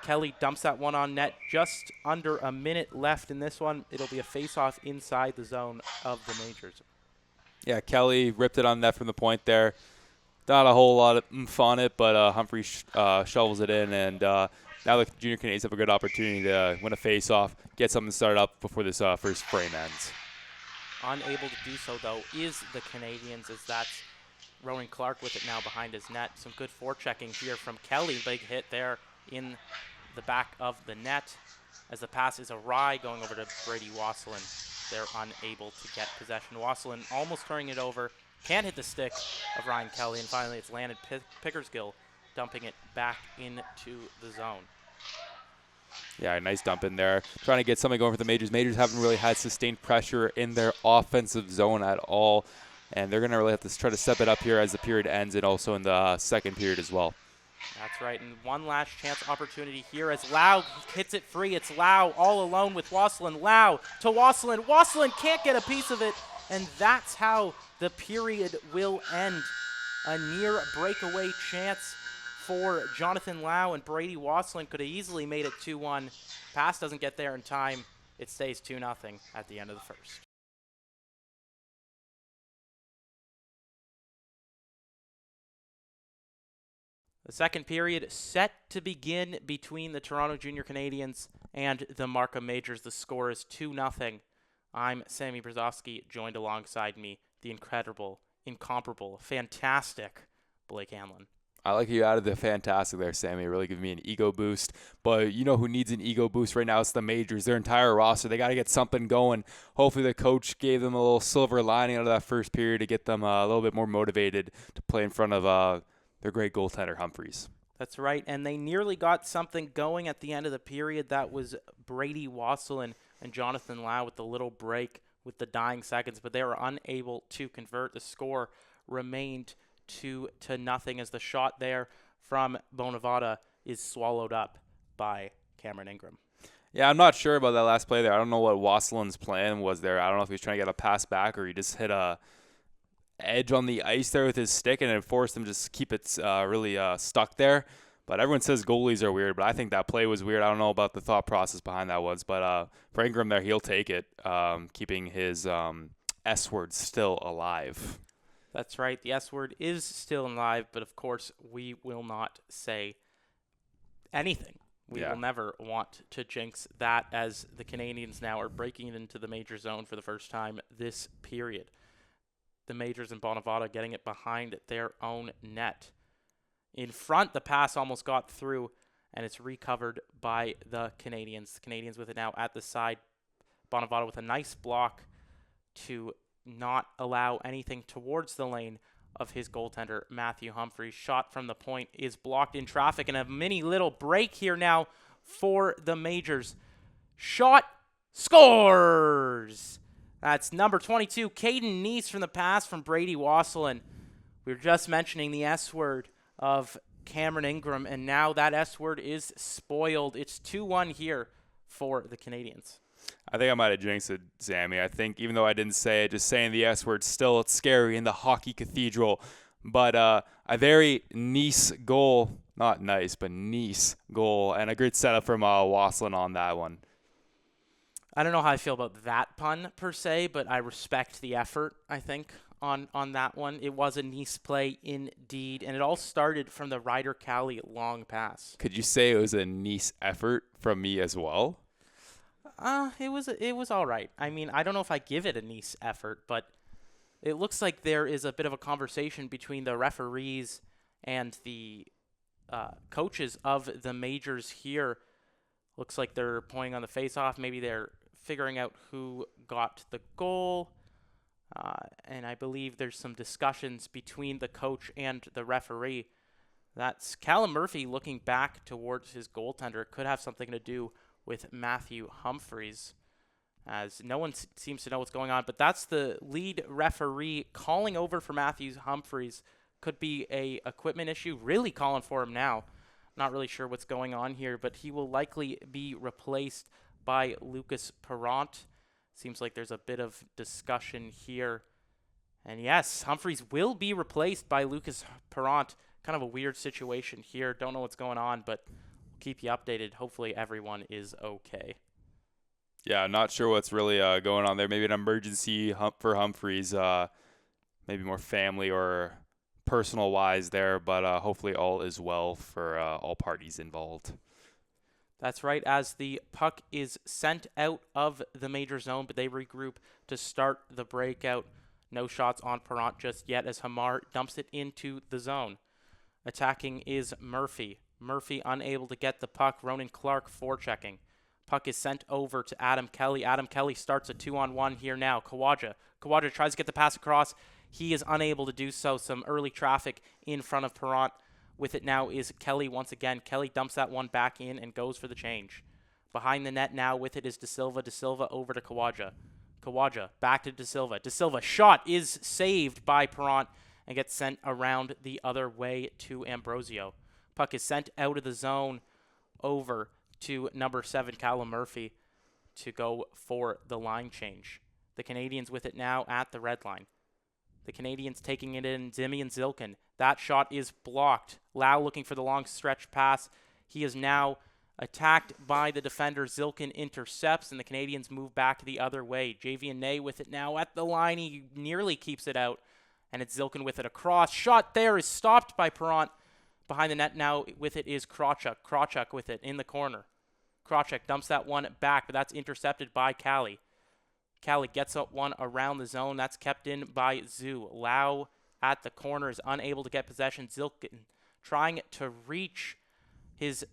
Kelly dumps that one on net. Just under a minute left in this one. It'll be a face-off inside the zone of the Majors. Yeah, Kelly ripped it on net from the point there. Not a whole lot of oomph on it, but Humphrey shovels it in, and now the Junior Canadiens have a good opportunity to win a face-off, get something started up before this first frame ends. Unable to do so, though, is the Canadiens, as that's Rowan Clark with it now behind his net. Some good forechecking here from Kelly. Big hit there in the back of the net as the pass is awry going over to Brady Wassilyn. They're unable to get possession. Wassilyn almost turning it over. Can't hit the stick of Ryan Kelly, and finally it's landed Pickersgill dumping it back into the zone. Yeah, nice dump in there. Trying to get something going for the Majors. Majors haven't really had sustained pressure in their offensive zone at all, and they're going to really have to try to step it up here as the period ends and also in the second period as well. That's right, and one last chance opportunity here as Lau hits it free. It's Lau all alone with Wassilyn. Lau to Wassilyn. Wassilyn can't get a piece of it, and that's how the period will end. A near breakaway chance for Jonathan Lau, and Brady Wassilyn could have easily made it 2-1. Pass doesn't get there in time. It stays 2-0 at the end of the first. The second period set to begin between the Toronto Junior Canadiens and the Markham Majors. The score is 2-0. I'm Sammy Brzezowski, joined alongside me, the incredible, incomparable, fantastic Blake Hanlon. I like you added the fantastic there, Sammy. Really giving me an ego boost. But you know who needs an ego boost right now? It's the Majors. Their entire roster. They got to get something going. Hopefully the coach gave them a little silver lining out of that first period to get them a little bit more motivated to play in front of their great goaltender, Humphreys. That's right, and they nearly got something going at the end of the period. That was Brady Wassilyn and Jonathan Lau with the little break with the dying seconds, but they were unable to convert. The score remained 2-0 as the shot there from Bonavada is swallowed up by Cameron Ingram. Yeah, I'm not sure about that last play there. I don't know what Wassilyn's plan was there. I don't know if he was trying to get a pass back or he just hit a edge on the ice there with his stick and it forced him to just keep it really stuck there. But everyone says goalies are weird, but I think that play was weird. I don't know about the thought process behind that was, but for Ingram there, he'll take it, keeping his S word still alive. That's right. The S word is still alive, but of course we will not say anything. We will never want to jinx that as the Canadiens now are breaking it into the major zone for the first time this period. The Majors and Bonavada getting it behind their own net. In front, the pass almost got through, and it's recovered by the Canadiens. The Canadiens with it now at the side. Bonavada with a nice block to not allow anything towards the lane of his goaltender, Matthew Humphreys. Shot from the point is blocked in traffic, and a mini little break here now for the Majors. Shot, scores! That's number 22, Cayden Neice from the pass from Brady Wassilyn. We were just mentioning the S word of Cameron Ingram, and now that S word is spoiled. It's 2-1 here for the Canadiens. I think I might have jinxed it, Sammy. I think even though I didn't say it, just saying the S word still, it's scary in the hockey cathedral But a very Neice goal, not nice, but Neice goal, and a great setup from Wassilyn on that one. I don't know how I feel about that pun per se, but I respect the effort, I think, on that one. It was a Neice play indeed, and it all started from the Ryder Cali long pass. Could you say it was a Neice effort from me as well? It was all right. I mean, I don't know if I give it a Neice effort, but it looks like there is a bit of a conversation between the referees and the coaches of the majors here. Looks like they're pointing on the face-off. Maybe they're figuring out who got the goal. And I believe there's some discussions between the coach and the referee. That's Callum Murphy looking back towards his goaltender. It could have something to do with Matthew Humphreys, as no one seems to know what's going on. But that's the lead referee calling over for Matthew Humphreys. Could be a equipment issue. Really calling for him now. Not really sure what's going on here, but he will likely be replaced by Lucas Perrant. Seems like there's a bit of discussion here. And yes, Humphreys will be replaced by Lucas Perrant. Kind of a weird situation here. Don't know what's going on, but we'll keep you updated. Hopefully everyone is okay. Yeah, not sure what's really going on there. Maybe an emergency for Humphreys. Maybe more family or personal wise there, but hopefully all is well for all parties involved. That's right, as the puck is sent out of the major zone, but they regroup to start the breakout. No shots on Perrant just yet as Hamar dumps it into the zone. Attacking is Murphy. Murphy unable to get the puck. Ronan Clark forechecking. Puck is sent over to Adam Kelly. Adam Kelly starts a 2-on-1 here now. Kwajah. Kwajah tries to get the pass across. He is unable to do so. Some early traffic in front of Perrant. With it now is Kelly once again. Kelly dumps that one back in and goes for the change. Behind the net now with it is De Silva. De Silva over to Kwajah. Kwajah back to De Silva. De Silva shot is saved by Perrant and gets sent around the other way to Ambrosio. Puck is sent out of the zone over to number 7, Callum Murphy, to go for the line change. The Canadiens with it now at the red line. The Canadiens taking it in, Zimmy and Zilkin. That shot is blocked. Lau looking for the long stretch pass. He is now attacked by the defender. Zilkin intercepts, and the Canadiens move back the other way. Javian Nei with it now at the line. He nearly keeps it out, and it's Zilkin with it across. Shot there is stopped by Perrant. Behind the net now with it is Krawcyzk. Krawcyzk with it in the corner. Krawcyzk dumps that one back, but that's intercepted by Cali. Cali gets up one around the zone. That's kept in by Zoo. Lau at the corner is unable to get possession. Zilkin trying to reach his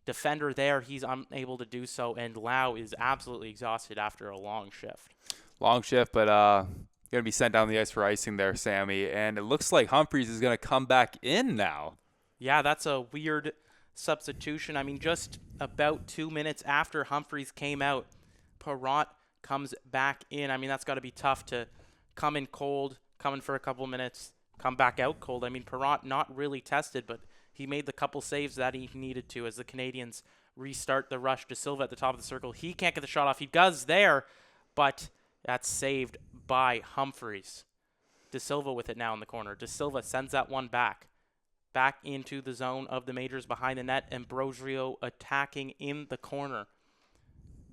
defender there. He's unable to do so, and Lau is absolutely exhausted after a long shift. Long shift, but going to be sent down the ice for icing there, Sammy. And it looks like Humphreys is going to come back in now. Yeah, that's a weird substitution. I mean, just about 2 minutes after Humphreys came out, Perrant comes back in. I mean, that's got to be tough to come in cold, come in for a couple minutes, come back out cold. I mean, Perrant not really tested, but he made the couple saves that he needed to as the Canadiens restart the rush. De Silva at the top of the circle. He can't get the shot off. He does there, but that's saved by Humphreys. De Silva with it now in the corner. De Silva sends that one back into the zone of the majors behind the net. Ambrosio attacking in the corner.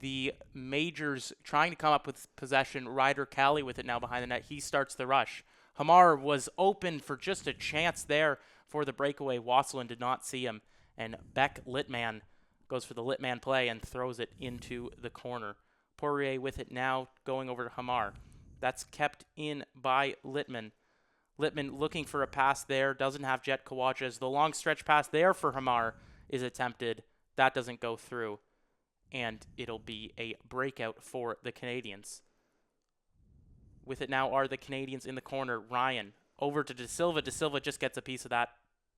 The majors trying to come up with possession. Ryder Cali with it now behind the net. He starts the rush. Hamar was open for just a chance there for the breakaway. Wassilyn did not see him. And Beck Littman goes for the Littman play and throws it into the corner. Poirier with it now going over to Hamar. That's kept in by Littman. Littman looking for a pass there. Doesn't have Jet Kwajah. The long stretch pass there for Hamar is attempted. That doesn't go through. And it'll be a breakout for the Canadiens. With it now are the Canadiens in the corner. Ryan over to De Silva. De Silva just gets a piece of that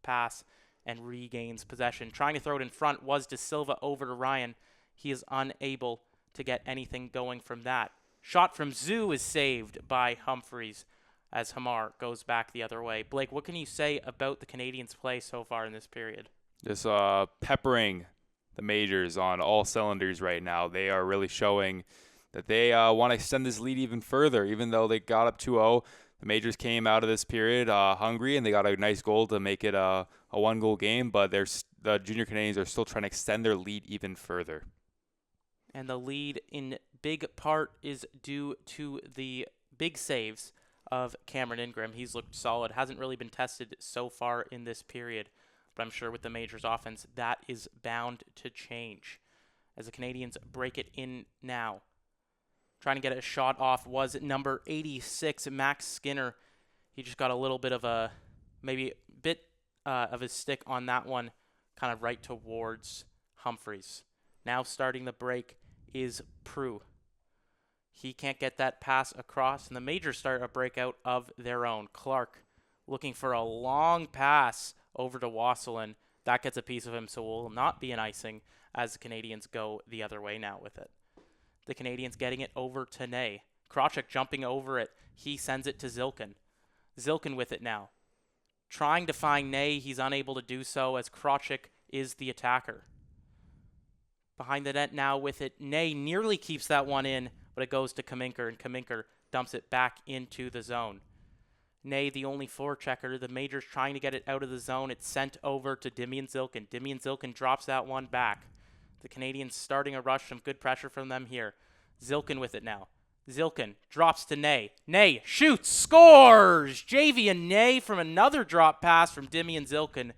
pass and regains possession. Trying to throw it in front was De Silva over to Ryan. He is unable to get anything going from that. Shot from Zoo is saved by Humphreys as Hamar goes back the other way. Blake, what can you say about the Canadiens' play so far in this period? Just peppering the majors on all cylinders right now. They are really showing that they want to extend this lead even further, even though they got up 2-0. The Majors came out of this period hungry, and they got a nice goal to make it a 1-goal game, but the Junior Canadiens are still trying to extend their lead even further. And the lead in big part is due to the big saves of Cameron Ingram. He's looked solid, hasn't really been tested so far in this period, but I'm sure with the Majors offense, that is bound to change as the Canadiens break it in now. Trying to get a shot off was number 86, Max Skinner. He just got a little bit of a, maybe a bit of his stick on that one, kind of right towards Humphreys. Now starting the break is Prue. He can't get that pass across, and the Majors start a breakout of their own. Clark looking for a long pass over to Wassilyn. That gets a piece of him, so will not be an icing as the Canadiens go the other way now with it. The Canadiens getting it over to Nei. Krawcyzk jumping over it. He sends it to Zilkin. Zilkin with it now. Trying to find Nei. He's unable to do so as Krawcyzk is the attacker. Behind the net now with it. Nei nearly keeps that one in, but it goes to Kaminker, and Kaminker dumps it back into the zone. Nei, the only forechecker. The Majors trying to get it out of the zone. It's sent over to Dimian Zilkin. Dimian Zilkin drops that one back. The Canadiens starting a rush. Some good pressure from them here. Zilkin with it now. Zilkin drops to Nei. Nei shoots, scores! Javian Nei from another drop pass from Dimian Zilkin.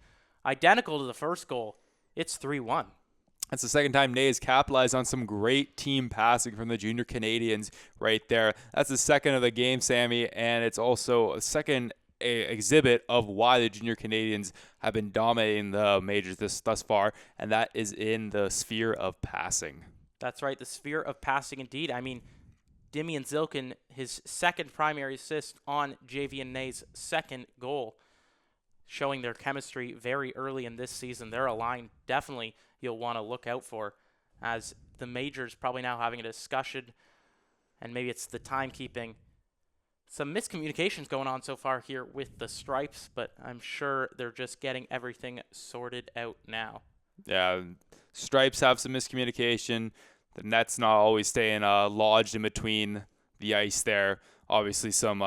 Identical to the first goal. It's 3-1. That's the second time Nei has capitalized on some great team passing from the Junior Canadiens right there. That's the second of the game, Sammy, and it's also a second exhibit of why the Junior Canadiens have been dominating the Majors thus far, and that is in the sphere of passing. That's right, the sphere of passing indeed. I mean, Dimian Zilkin, his second primary assist on Javian Nei's second goal, showing their chemistry very early in this season. They're a line definitely you'll want to look out for, as the Majors probably now having a discussion, and maybe it's the timekeeping. Some miscommunications going on so far here with the Stripes, but I'm sure they're just getting everything sorted out now. Yeah, Stripes have some miscommunication. The net's not always staying lodged in between the ice there. Obviously some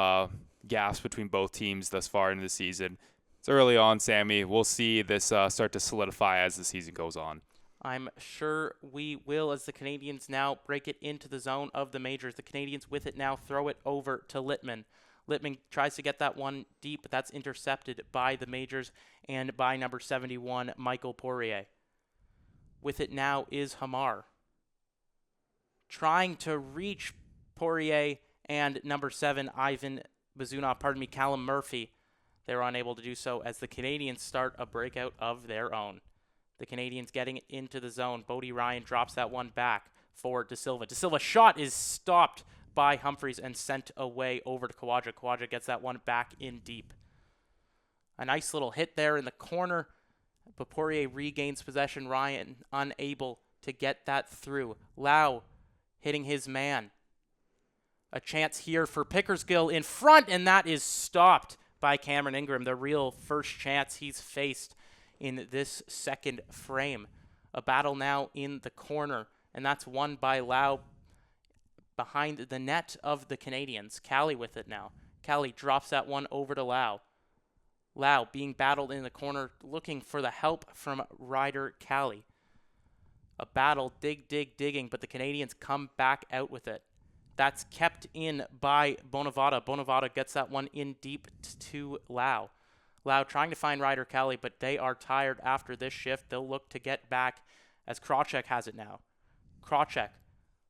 gaps between both teams thus far into the season. It's early on, Sammy. We'll see this start to solidify as the season goes on. I'm sure we will, as the Canadiens now break it into the zone of the Majors. The Canadiens with it now throw it over to Littman. Littman tries to get that one deep, but that's intercepted by the Majors and by number 71, Michael Poirier. With it now is Hamar. Trying to reach Poirier and number 7, Callum Murphy. They're unable to do so as the Canadiens start a breakout of their own. The Canadiens getting it into the zone. Bodie Ryan drops that one back for De Silva. De Silva's shot is stopped by Humphreys and sent away over to Kwajah. Kwajah gets that one back in deep. A nice little hit there in the corner, but Poirier regains possession. Ryan unable to get that through. Lau hitting his man. A chance here for Pickersgill in front, and that is stopped by Cameron Ingram, the real first chance he's faced in this second frame. A battle now in the corner, and that's won by Lau behind the net of the Canadiens. Callie with it now. Callie drops that one over to Lau. Lau being battled in the corner, looking for the help from Ryder Callie. A battle, digging, but the Canadiens come back out with it. That's kept in by Bonavada. Bonavada gets that one in deep to Lau. Lau trying to find Ryder Callie, but they are tired after this shift. They'll look to get back as Krawcyzk has it now. Krawcyzk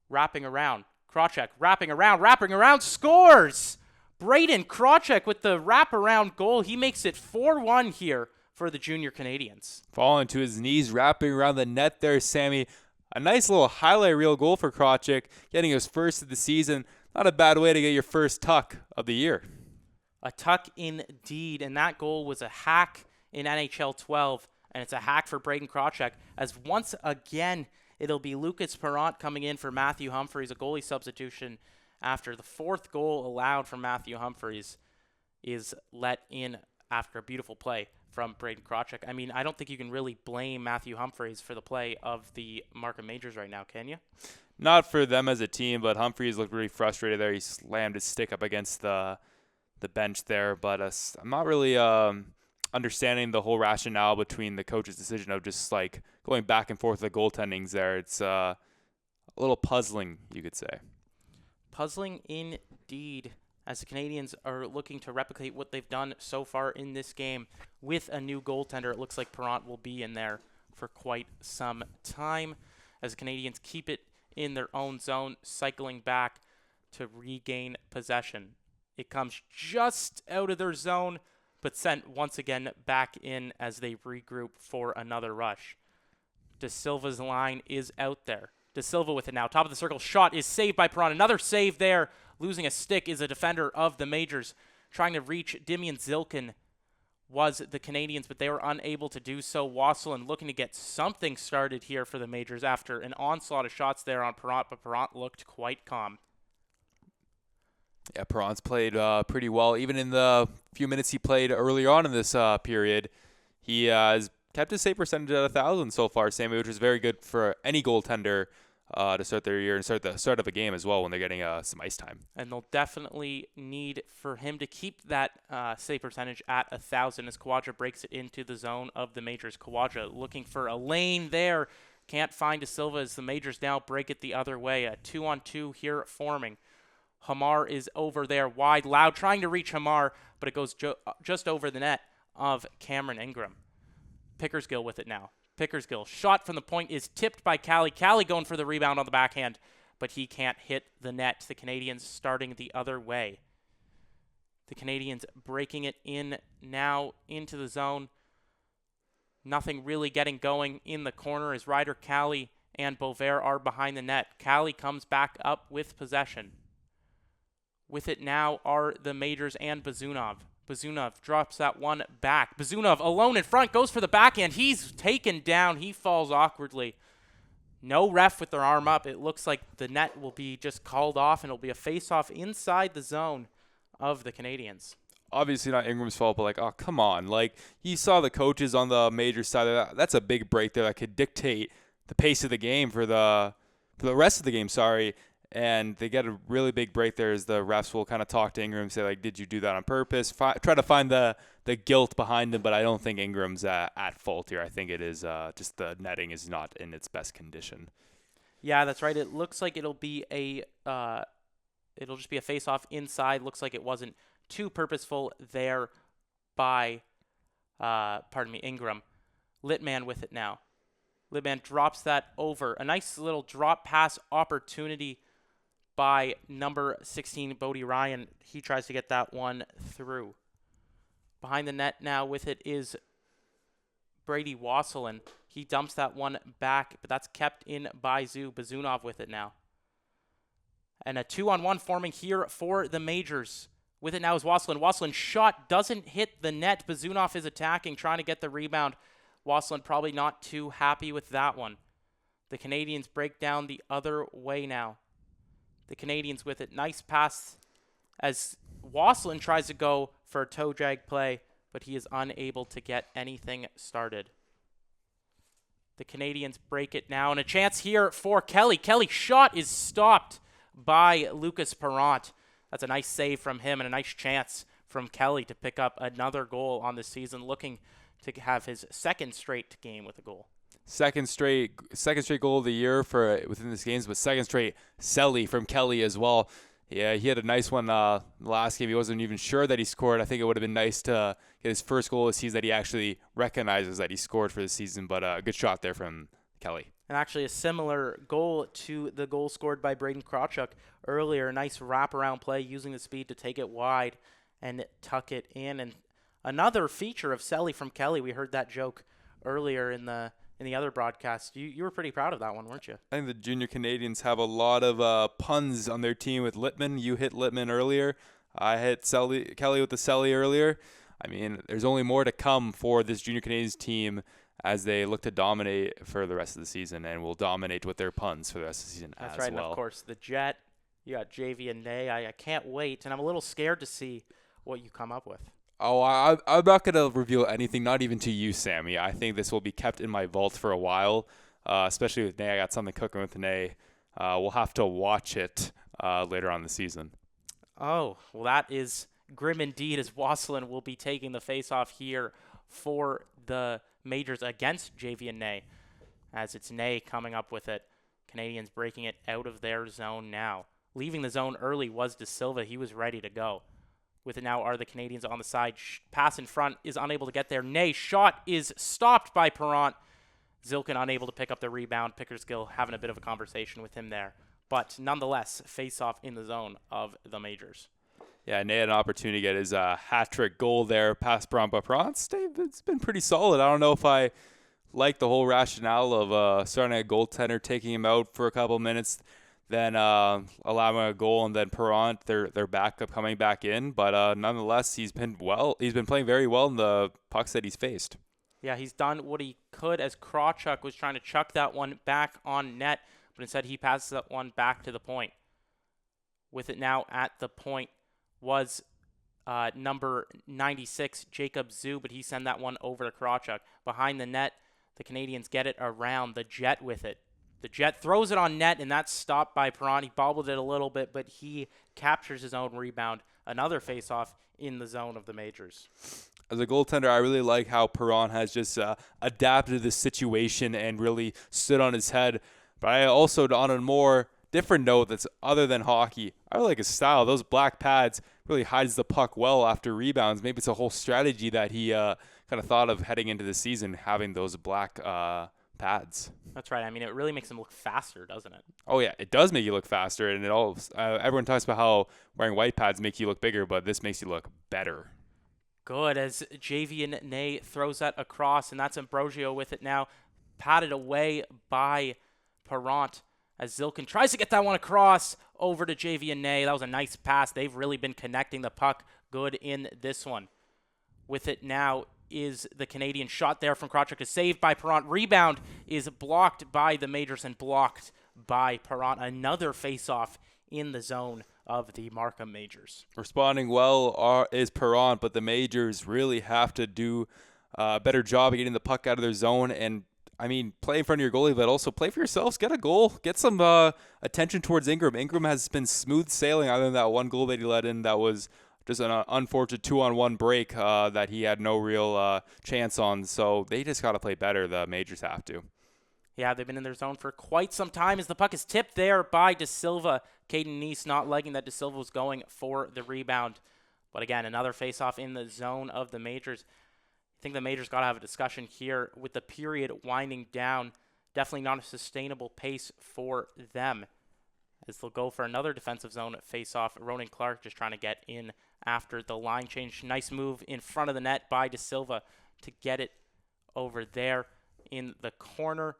wrapping around. Krawcyzk wrapping around, scores! Brayden Krawcyzk with the wraparound goal. He makes it 4-1 here for the Junior Canadiens. Falling to his knees, wrapping around the net there, Sammy. A nice little highlight reel goal for Krawcyzk, getting his first of the season. Not a bad way to get your first tuck of the year. A tuck indeed, and that goal was a hack in NHL 12, and it's a hack for Brayden Krawcyzk, as once again, it'll be Lucas Perrant coming in for Matthew Humphreys, a goalie substitution after the fourth goal allowed from Matthew Humphreys is let in after a beautiful play from Brayden Krawcyzk. I mean, I don't think you can really blame Matthew Humphreys for the play of the Markham Majors right now, can you? Not for them as a team, but Humphreys looked really frustrated there. He slammed his stick up against the the bench there. But I'm not really understanding the whole rationale between the coach's decision of just like going back and forth with the goaltendings there. It's a little puzzling, you could say. Puzzling indeed, as the Canadiens are looking to replicate what they've done so far in this game with a new goaltender. It looks like Perrant will be in there for quite some time as the Canadiens keep it in their own zone, cycling back to regain possession. It comes just out of their zone, but sent once again back in as they regroup for another rush. De Silva's line is out there. De Silva with it now. Top of the circle. Shot is saved by Perrant. Another save there. Losing a stick is a defender of the Majors. Trying to reach Dimian Zilkin was the Canadiens, but they were unable to do so. Wassilyn looking to get something started here for the Majors after an onslaught of shots there on Perrant, but Perrant looked quite calm. Yeah, Perrant's played pretty well. Even in the few minutes he played early on in this period, he has kept his save percentage at 1,000 so far, Sammy, which is very good for any goaltender to start their year and start the start of a game as well when they're getting some ice time. And they'll definitely need for him to keep that save percentage at 1,000 as Kwajah breaks it into the zone of the Majors. Kwajah looking for a lane there. Can't find De Silva as the Majors now break it the other way. A 2-on-2 here forming. Hamar is over there wide. Loud trying to reach Hamar, but it goes just over the net of Cameron Ingram. Pickersgill with it now. Pickersgill. Shot from the point is tipped by Callie. Callie going for the rebound on the backhand, but he can't hit the net. The Canadiens starting the other way. The Canadiens breaking it in now into the zone. Nothing really getting going in the corner as Ryder Callie and Bovair are behind the net. Callie comes back up with possession. With it now are the Majors and Bazunov. Bazunov drops that one back. Bazunov alone in front, goes for the backhand. He's taken down. He falls awkwardly. No ref with their arm up. It looks like the net will be just called off, and it'll be a face-off inside the zone of the Canadiens. Obviously not Ingram's fault, but like, oh, come on. Like, you saw the coaches on the Major side of that. That's a big break there that could dictate the pace of the game for the rest of the game, And they get a really big break there as the refs will kind of talk to Ingram and say, like, did you do that on purpose? Try to find the guilt behind him, but I don't think Ingram's at fault here. I think it is just the netting is not in its best condition. Yeah, that's right. It looks like it'll just be a face-off inside. Looks like it wasn't too purposeful there by, Ingram. Litman with it now. Litman drops that over. A nice little drop pass opportunity by number 16, Bodie Ryan. He tries to get that one through. Behind the net now with it is Brady Wassilyn. He dumps that one back, but that's kept in by Bazunov with it now. And a 2-on-1 forming here for the Majors. With it now is Wassilyn. Wassilyn shot doesn't hit the net. Bazunov is attacking, trying to get the rebound. Wassilyn probably not too happy with that one. The Canadiens break down the other way now. The Canadiens with it. Nice pass as Wassilyn tries to go for a toe drag play, but he is unable to get anything started. The Canadiens break it now, and a chance here for Kelly. Kelly's shot is stopped by Lucas Perrant. That's a nice save from him and a nice chance from Kelly to pick up another goal on the season, looking to have his second straight game with a goal. Second straight goal of the year for within this games, but second straight Selly from Kelly as well. Yeah, he had a nice one last game. He wasn't even sure that he scored. I think it would have been nice to get his first goal of the season that he actually recognizes that he scored for the season, but a good shot there from Kelly. And actually a similar goal to the goal scored by Brayden Krawcyzk earlier. Nice wraparound play using the speed to take it wide and tuck it in. And another feature of Selly from Kelly. We heard that joke earlier in the other broadcast. You were pretty proud of that one, weren't you? I think the junior Canadiens have a lot of puns on their team with Littman. You hit Littman earlier. I hit Kelly with the Selly earlier. I mean, there's only more to come for this junior Canadiens team as they look to dominate for the rest of the season, and will dominate with their puns for the rest of the season as well. That's right, and of course, the Jet. You got Javian Nei. I can't wait, and I'm a little scared to see what you come up with. Oh, I'm not going to reveal anything, not even to you, Sammy. I think this will be kept in my vault for a while, especially with Nei. I got something cooking with Nei. We'll have to watch it later on in the season. Oh, well, that is grim indeed, as Wassilyn will be taking the face-off here for the Majors against Javian Nei, as it's Nei coming up with it. Canadiens breaking it out of their zone now. Leaving the zone early was De Silva. He was ready to go. With it now are the Canadiens on the side. Pass in front is unable to get there. Nei shot is stopped by Perrant. Zilkin unable to pick up the rebound. Pickersgill having a bit of a conversation with him there. But nonetheless, face-off in the zone of the Majors. Yeah, Nei had an opportunity to get his hat-trick goal there past Perrant, but Perrant's it's been pretty solid. I don't know if I like the whole rationale of starting a goaltender, taking him out for a couple minutes, then allowing a goal, and then Perrant, their backup, coming back in. But nonetheless, he's been playing very well in the pucks that he's faced. Yeah, he's done what he could, as Krawcyzk was trying to chuck that one back on net, but instead he passes that one back to the point. With it now at the point was number 96, Jacob Zhu, but he sent that one over to Krawcyzk. Behind the net, the Canadiens get it around. The Jet with it. The Jet throws it on net, and that's stopped by Perrant. He bobbled it a little bit, but he captures his own rebound. Another face-off in the zone of the Majors. As a goaltender, I really like how Perrant has just adapted to the situation and really stood on his head. But I also, on a more different note that's other than hockey, I like his style. Those black pads really hides the puck well after rebounds. Maybe it's a whole strategy that he kind of thought of heading into the season, having those black pads. That's right. I mean, it really makes him look faster, doesn't it? Oh, yeah. It does make you look faster. And it all everyone talks about how wearing white pads make you look bigger, but this makes you look better. Good, as Javian Nei throws that across, and that's Ambrosio with it now. Patted away by Perrant, as Zilkin tries to get that one across over to Javian Nei. That was a nice pass. They've really been connecting the puck good in this one. With it now is the Canadian shot there from Krawcyzk, is saved by Perrant. Rebound is blocked by the Majors and blocked by Perrant. Another face-off in the zone of the Markham Majors. Responding well is Perrant, but the Majors really have to do a better job of getting the puck out of their zone. And, I mean, play in front of your goalie, but also play for yourselves. Get a goal. Get some attention towards Ingram. Ingram has been smooth sailing, other than that one goal that he let in that was just an unfortunate 2-on-1 break that he had no real chance on. So they just got to play better. The Majors have to. Yeah, they've been in their zone for quite some time, as the puck is tipped there by De Silva. Cayden Neice not liking that De Silva was going for the rebound. But again, another face-off in the zone of the Majors. I think the Majors got to have a discussion here with the period winding down. Definitely not a sustainable pace for them, as they'll go for another defensive zone face-off. Ronan Clark just trying to get in after the line change. Nice move in front of the net by De Silva to get it over there in the corner,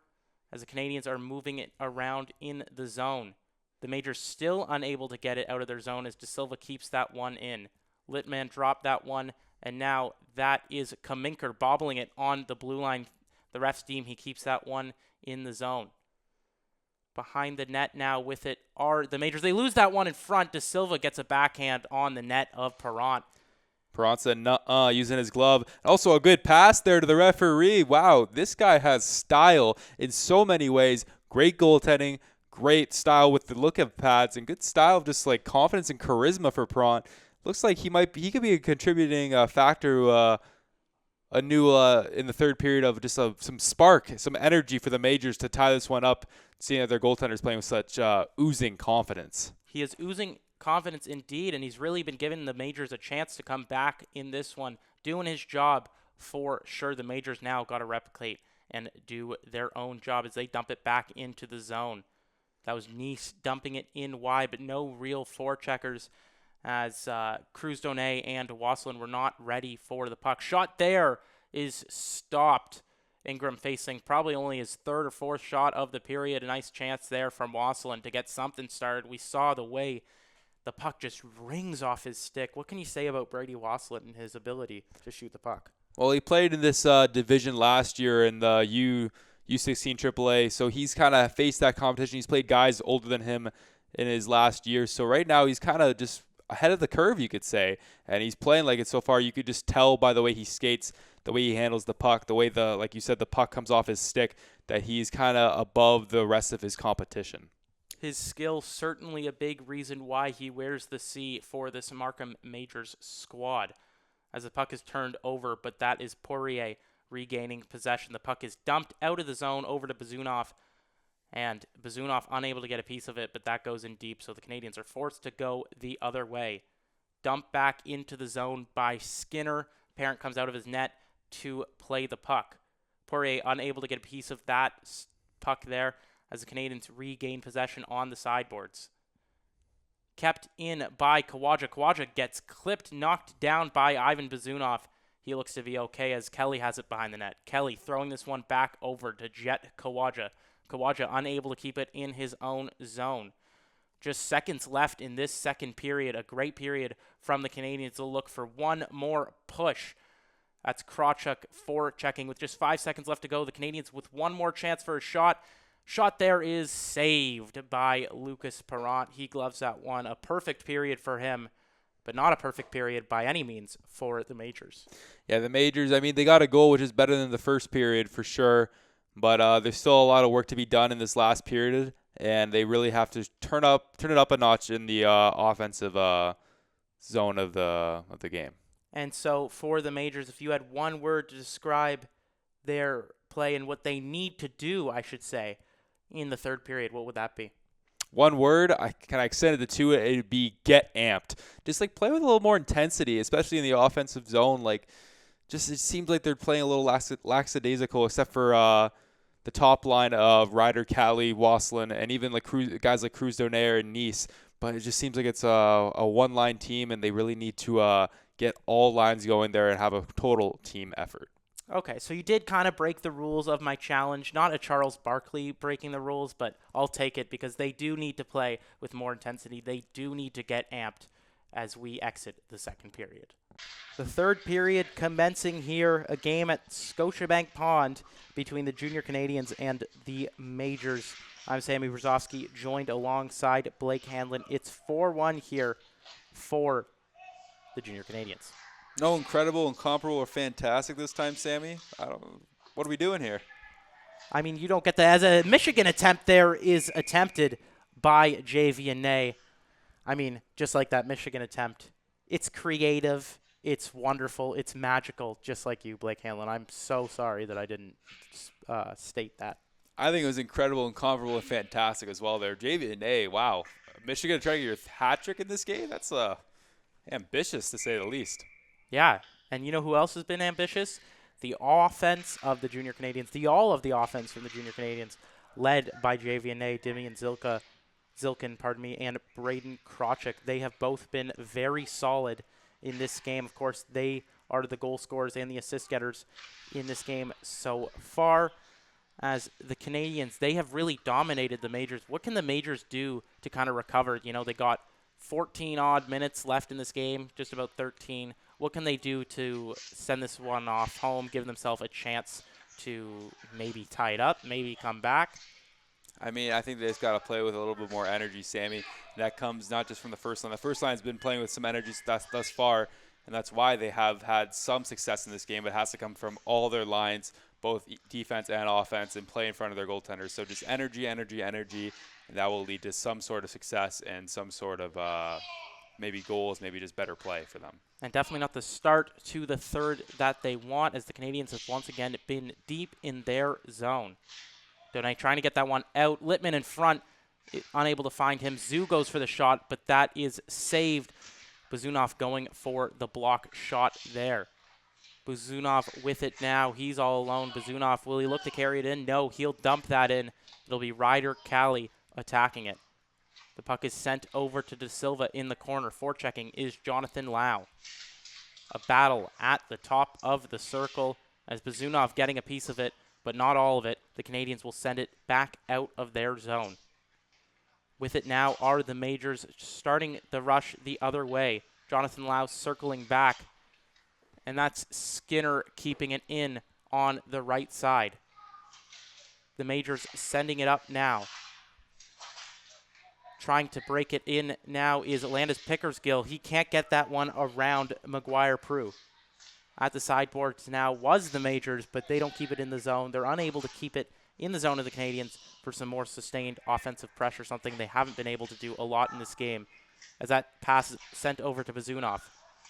as the Canadiens are moving it around in the zone. The Majors still unable to get it out of their zone, as De Silva keeps that one in. Littman dropped that one, and now that is Kaminker bobbling it on the blue line. The ref's deem he keeps that one in the zone. Behind the net now with it are the Majors. They lose that one in front. De Silva gets a backhand on the net of Perrant. Perrant said, using his glove. Also a good pass there to the referee. Wow, this guy has style in so many ways. Great goaltending, great style with the look of pads, and good style of just like confidence and charisma for Perrant. Looks like he could be a contributing factor, a new in the third period of just some spark, some energy for the Majors to tie this one up, seeing that their goaltender's playing with such oozing confidence. He is oozing confidence indeed, and he's really been giving the Majors a chance to come back in this one, doing his job for sure. The Majors now got to replicate and do their own job as they dump it back into the zone. That was Neice dumping it in wide, but no real forecheckers, as Krawcyzk and Wassilyn were not ready for the puck. Shot there is stopped. Ingram facing probably only his third or fourth shot of the period. A nice chance there from Wassilyn to get something started. We saw the way the puck just rings off his stick. What can you say about Brady Wassilyn and his ability to shoot the puck? Well, he played in this division last year in the U16AAA, so he's kind of faced that competition. He's played guys older than him in his last year, so right now he's kind of just ahead of the curve, you could say, and he's playing like it so far. You could just tell by the way he skates, the way he handles the puck, the way like you said, the puck comes off his stick, that he's kind of above the rest of his competition. His skill certainly a big reason why he wears the C for this Markham Majors squad. As the puck is turned over, but that is Poirier regaining possession. The puck is dumped out of the zone over to Bazunov, and Bazunov unable to get a piece of it, but that goes in deep, so the Canadiens are forced to go the other way. Dumped back into the zone by Skinner. Parent comes out of his net to play the puck. Poirier unable to get a piece of that puck there as the Canadiens regain possession on the sideboards. Kept in by Kwajah. Kwajah gets clipped, knocked down by Ivan Bazunov. He looks to be okay as Kelly has it behind the net. Kelly throwing this one back over to Jet Kwajah. Kwajah unable to keep it in his own zone. Just seconds left in this second period. A great period from the Canadiens to look for one more push. That's Krawcyzk forechecking with just 5 seconds left to go. The Canadiens with one more chance for a shot. Shot there is saved by Lucas Perrant. He gloves that one. A perfect period for him, but not a perfect period by any means for the Majors. Yeah, the Majors, I mean, they got a goal, which is better than the first period for sure. But there's still a lot of work to be done in this last period, and they really have to turn it up a notch in the offensive zone of the game. And so for the Majors, if you had one word to describe their play and what they need to do, I should say, in the third period, what would that be? One word, I extend it to two, it would be get amped. Just like play with a little more intensity, especially in the offensive zone. Like, just it seems like they're playing a little lackadaisical, except for the top line of Ryder, Cali, Wassilyn, and even like guys like Cruz Donaire and Neice. But it just seems like it's a one-line team, and they really need to get all lines going there and have a total team effort. Okay, so you did kind of break the rules of my challenge. Not a Charles Barkley breaking the rules, but I'll take it because they do need to play with more intensity. They do need to get amped as we exit the second period. The third period commencing here, a game at Scotiabank Pond between the Junior Canadiens and the Majors. I'm Sammy Brzozowski, joined alongside Blake Hanlon. It's 4-1 here for the Junior Canadiens. No, incredible, incomparable, or fantastic this time, Sammy. What are we doing here? I mean, you don't get that. As a Michigan attempt there is attempted by Javian Nei. I mean, just like that Michigan attempt. It's creative. It's wonderful. It's magical, just like you, Blake Hanlon. I'm so sorry that I didn't state that. I think it was incredible, incomparable, and fantastic as well there. Javian Nei, wow. Michigan trying to get your hat trick in this game? That's ambitious, to say the least. Yeah, and you know who else has been ambitious? The offense of the Junior Canadiens, all of the offense from the Junior Canadiens, led by Javian Nei, Dimian Zilkin, and Brayden Krawcyzk. They have both been very solid in this game. Of course, they are the goal scorers and the assist getters in this game so far. As the Canadiens, they have really dominated the Majors. What can the Majors do to kind of recover? You know, they got 14-odd minutes left in this game, just about 13. What can they do to send this one off home, give themselves a chance to maybe tie it up, maybe come back? I mean, I think they just got to play with a little bit more energy, Sammy. That comes not just from the first line. The first line's been playing with some energy thus far, and that's why they have had some success in this game. It has to come from all their lines, both defense and offense, and play in front of their goaltenders. So just energy, energy, energy, and that will lead to some sort of success and some sort of maybe goals, maybe just better play for them. And definitely not the start to the third that they want, as the Canadiens have once again been deep in their zone. Donay trying to get that one out. Littman in front, unable to find him. Zoo goes for the shot, but that is saved. Bazunov going for the block shot there. Bazunov with it now. He's all alone. Bazunov, will he look to carry it in? No, he'll dump that in. It'll be Ryder Cali attacking it. The puck is sent over to De Silva in the corner. Forechecking is Jonathan Lau. A battle at the top of the circle as Bazunov getting a piece of it, but not all of it. The Canadiens will send it back out of their zone. With it now are the Majors starting the rush the other way. Jonathan Lau circling back, and that's Skinner keeping it in on the right side. The Majors sending it up now. Trying to break it in now is Landis Pickersgill. He can't get that one around Maguire Prue. At the sideboards now was the Majors, but they don't keep it in the zone. They're unable to keep it in the zone of the Canadiens. for some more sustained offensive pressure, something they haven't been able to do a lot in this game. As that pass is sent over to Bazunov.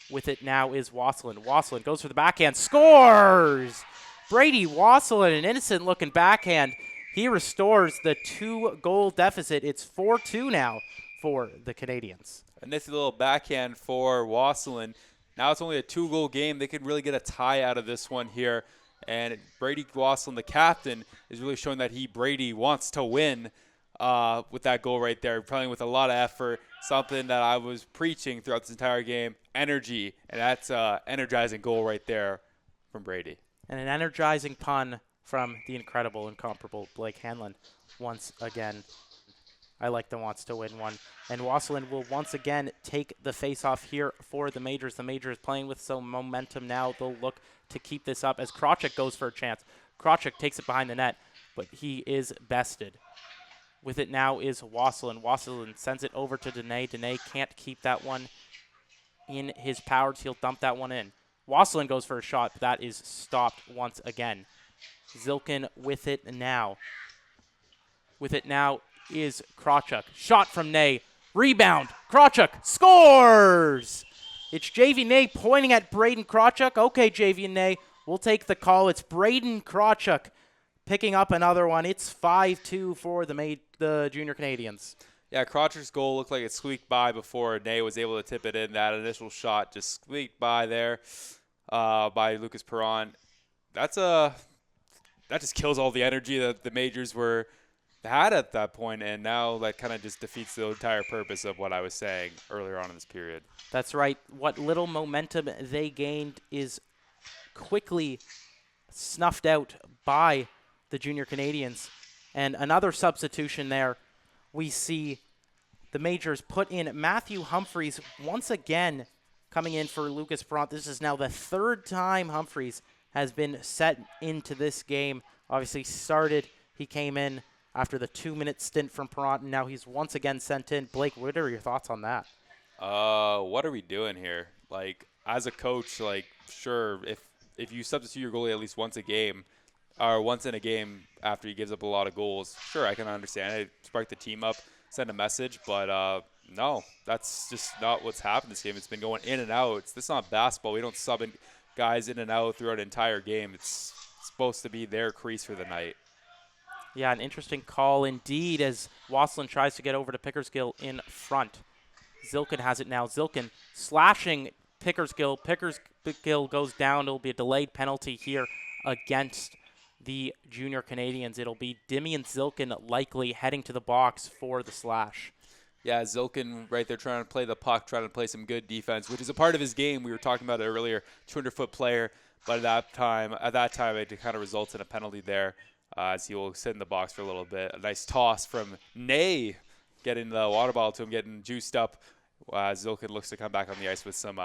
With it now is Wassilyn. Wassilyn goes for the backhand, scores! Brady Wassilyn, an innocent-looking backhand. He restores the 2-goal deficit. It's 4-2 now for the Canadiens. A nifty little backhand for Wassilyn. Now it's only a 2-goal game. They could really get a tie out of this one here. And Brady Wassilyn, the captain, is really showing that Brady, wants to win with that goal right there, playing with a lot of effort, something that I was preaching throughout this entire game, energy. And that's an energizing goal right there from Brady. And an energizing pun from the incredible, incomparable Blake Hanlon once again. I like the wants to win one. And Wassilyn will once again take the face-off here for the Majors. The Majors playing with some momentum now. They'll look to keep this up as Krawcyzk goes for a chance. Krawcyzk takes it behind the net, but he is bested. With it now is Wassilyn. Wassilyn sends it over to Nei. Nei can't keep that one in his powers. He'll dump that one in. Wassilyn goes for a shot, but that is stopped once again. Zilkin with it now. With it now is Krawcyzk. Shot from Nei. Rebound. Krawcyzk scores! It's Javian Nei pointing at Brayden Krawcyzk. Okay, Javian Nei, we'll take the call. It's Brayden Krawcyzk picking up another one. It's 5-2 for the Junior Canadiens. Yeah, Krawczyk's goal looked like it squeaked by before Nei was able to tip it in. That initial shot just squeaked by there by Lucas Perron. That just kills all the energy that the Majors had at that point, and now that kind of just defeats the entire purpose of what I was saying earlier on in this period. That's right. What little momentum they gained is quickly snuffed out by the Junior Canadiens. And another substitution there, we see the Majors put in Matthew Humphreys once again coming in for Lucas Perron. This is now the third time Humphreys has been set into this game. Obviously he came in after the 2-minute stint from Perron, and now he's once again sent in. Blake, what are your thoughts on that? What are we doing here? Like, as a coach, like, sure, if you substitute your goalie at least once a game, or once in a game after he gives up a lot of goals, sure, I can understand it. Spark the team up, send a message, but no, that's just not what's happened this game. It's been going in and out. This is not basketball. We don't sub in guys in and out throughout an entire game. It's supposed to be their crease for the night. Yeah, an interesting call indeed as Wassilyn tries to get over to Pickersgill in front. Zilkin has it now. Zilkin slashing Pickersgill. Pickersgill goes down. It'll be a delayed penalty here against the Junior Canadiens. It'll be Dimian Zilkin likely heading to the box for the slash. Yeah, Zilkin right there trying to play the puck, trying to play some good defense, which is a part of his game. We were talking about it earlier, 200-foot player, but at that time it kind of results in a penalty there. As he will sit in the box for a little bit. A nice toss from Nei, getting the water bottle to him, getting juiced up. Zilkin looks to come back on the ice with some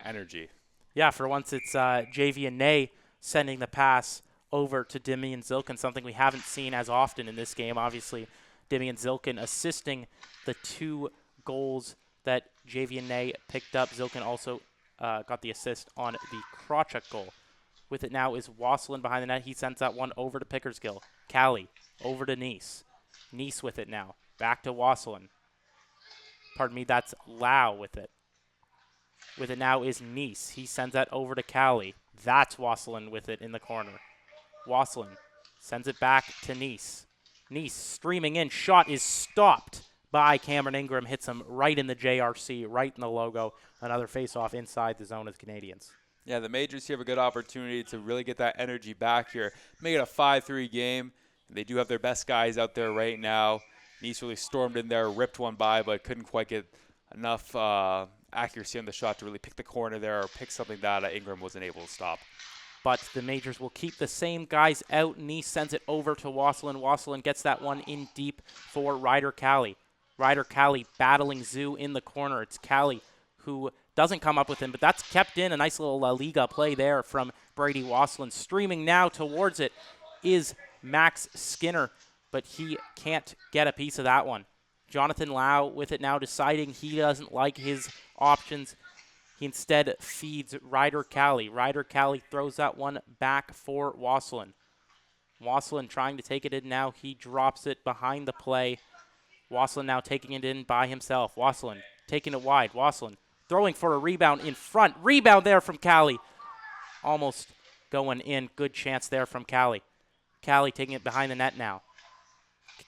energy. Yeah, for once it's Javian Nei sending the pass over to Dimian Zilkin, something we haven't seen as often in this game. Obviously, Dimian Zilkin assisting the 2 goals that Javian Nei picked up. Zilkin also got the assist on the Krawcyzk goal. With it now is Wassilyn behind the net. He sends that one over to Pickersgill. Callie over to Neice. Neice with it now. Back to Wassilyn. Pardon me, that's Lau with it. With it now is Neice. He sends that over to Callie. That's Wassilyn with it in the corner. Wassilyn sends it back to Neice. Neice streaming in. Shot is stopped by Cameron Ingram. Hits him right in the JRC, right in the logo. Another face-off inside the zone of the Canadiens. Yeah, the Majors here have a good opportunity to really get that energy back here. Make it a 5-3 game. They do have their best guys out there right now. Neice really stormed in there, ripped one by, but couldn't quite get enough accuracy on the shot to really pick the corner there or pick something that Ingram wasn't able to stop. But the Majors will keep the same guys out. Neice sends it over to Wassilyn. Wassilyn gets that one in deep for Ryder Callie. Ryder Callie battling Zoo in the corner. It's Callie who doesn't come up with him, but that's kept in. A nice little La Liga play there from Brady Wassilyn. Streaming now towards it is Max Skinner, but he can't get a piece of that one. Jonathan Lau with it now, deciding he doesn't like his options. He instead feeds Ryder Callie. Ryder Callie throws that one back for Wassilyn. Wassilyn trying to take it in now. He drops it behind the play. Wassilyn now taking it in by himself. Wassilyn taking it wide. Wassilyn throwing for a rebound in front. Rebound there from Callie. Almost going in. Good chance there from Callie. Callie taking it behind the net now.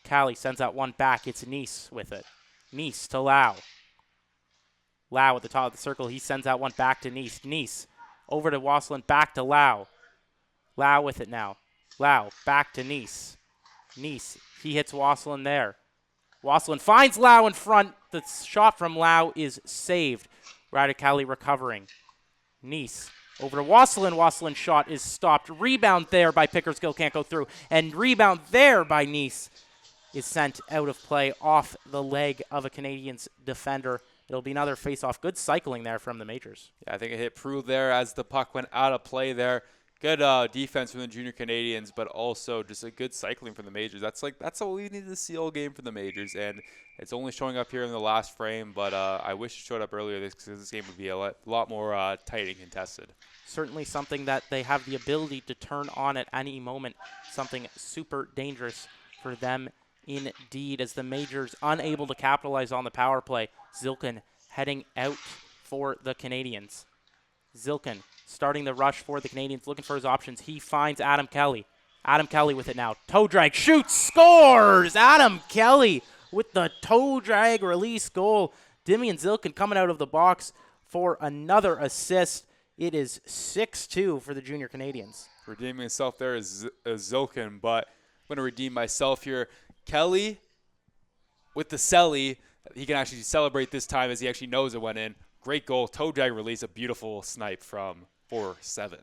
Callie sends out one back. It's Neice with it. Neice to Lau. Lau at the top of the circle. He sends out one back to Neice. Neice over to Wassilyn. Back to Lau. Lau with it now. Lau back to Neice. Neice. He hits Wassilyn there. Wassilyn finds Lau in front. The shot from Lau is saved. Ryder Callie recovering. Neice over to Wassilyn. Wassilyn's shot is stopped. Rebound there by Pickersgill. Can't go through. And rebound there by Neice is sent out of play off the leg of a Canadiens defender. It'll be another face-off. Good cycling there from the Majors. Yeah, I think it hit Prue there as the puck went out of play there. Good defense from the junior Canadiens, but also just a good cycling from the Majors. That's what we needed to see all game from the Majors, and it's only showing up here in the last frame, but I wish it showed up earlier because this game would be a lot more tight and contested. Certainly something that they have the ability to turn on at any moment, something super dangerous for them indeed, as the Majors unable to capitalize on the power play. Zilkin heading out for the Canadiens. Zilkin starting the rush for the Canadiens, looking for his options. He finds Adam Kelly. Adam Kelly with it now. Toe drag, shoots, scores! Adam Kelly with the toe drag release goal. Dimian Zilkin coming out of the box for another assist. It is 6-2 for the junior Canadiens. Redeeming himself there is Zilkin, but I'm going to redeem myself here. Kelly with the celly. He can actually celebrate this time as he actually knows it went in. Great goal. Toe drag release. A beautiful snipe from 4-7.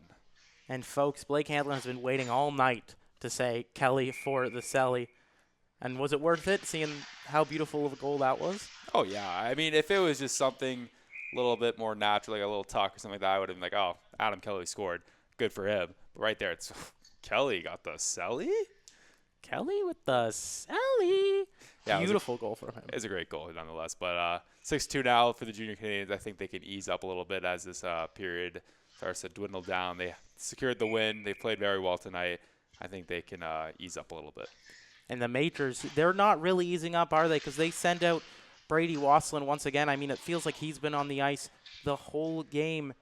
And folks, Blake Hanlon has been waiting all night to say Kelly for the celly. And was it worth it, seeing how beautiful of a goal that was? Oh, yeah. I mean, if it was just something a little bit more natural, like a little tuck or something like that, I would have been like, oh, Adam Kelly scored. Good for him. But right there, it's Kelly got the celly? Kelly with the celly. Yeah, beautiful goal from him. It's a great goal nonetheless. But 6-2 now for the junior Canadiens. I think they can ease up a little bit as this period starts to dwindle down. They secured the win. They played very well tonight. I think they can ease up a little bit. And the Majors, they're not really easing up, are they? Because they send out Brady Wassilyn once again. I mean, it feels like he's been on the ice the whole game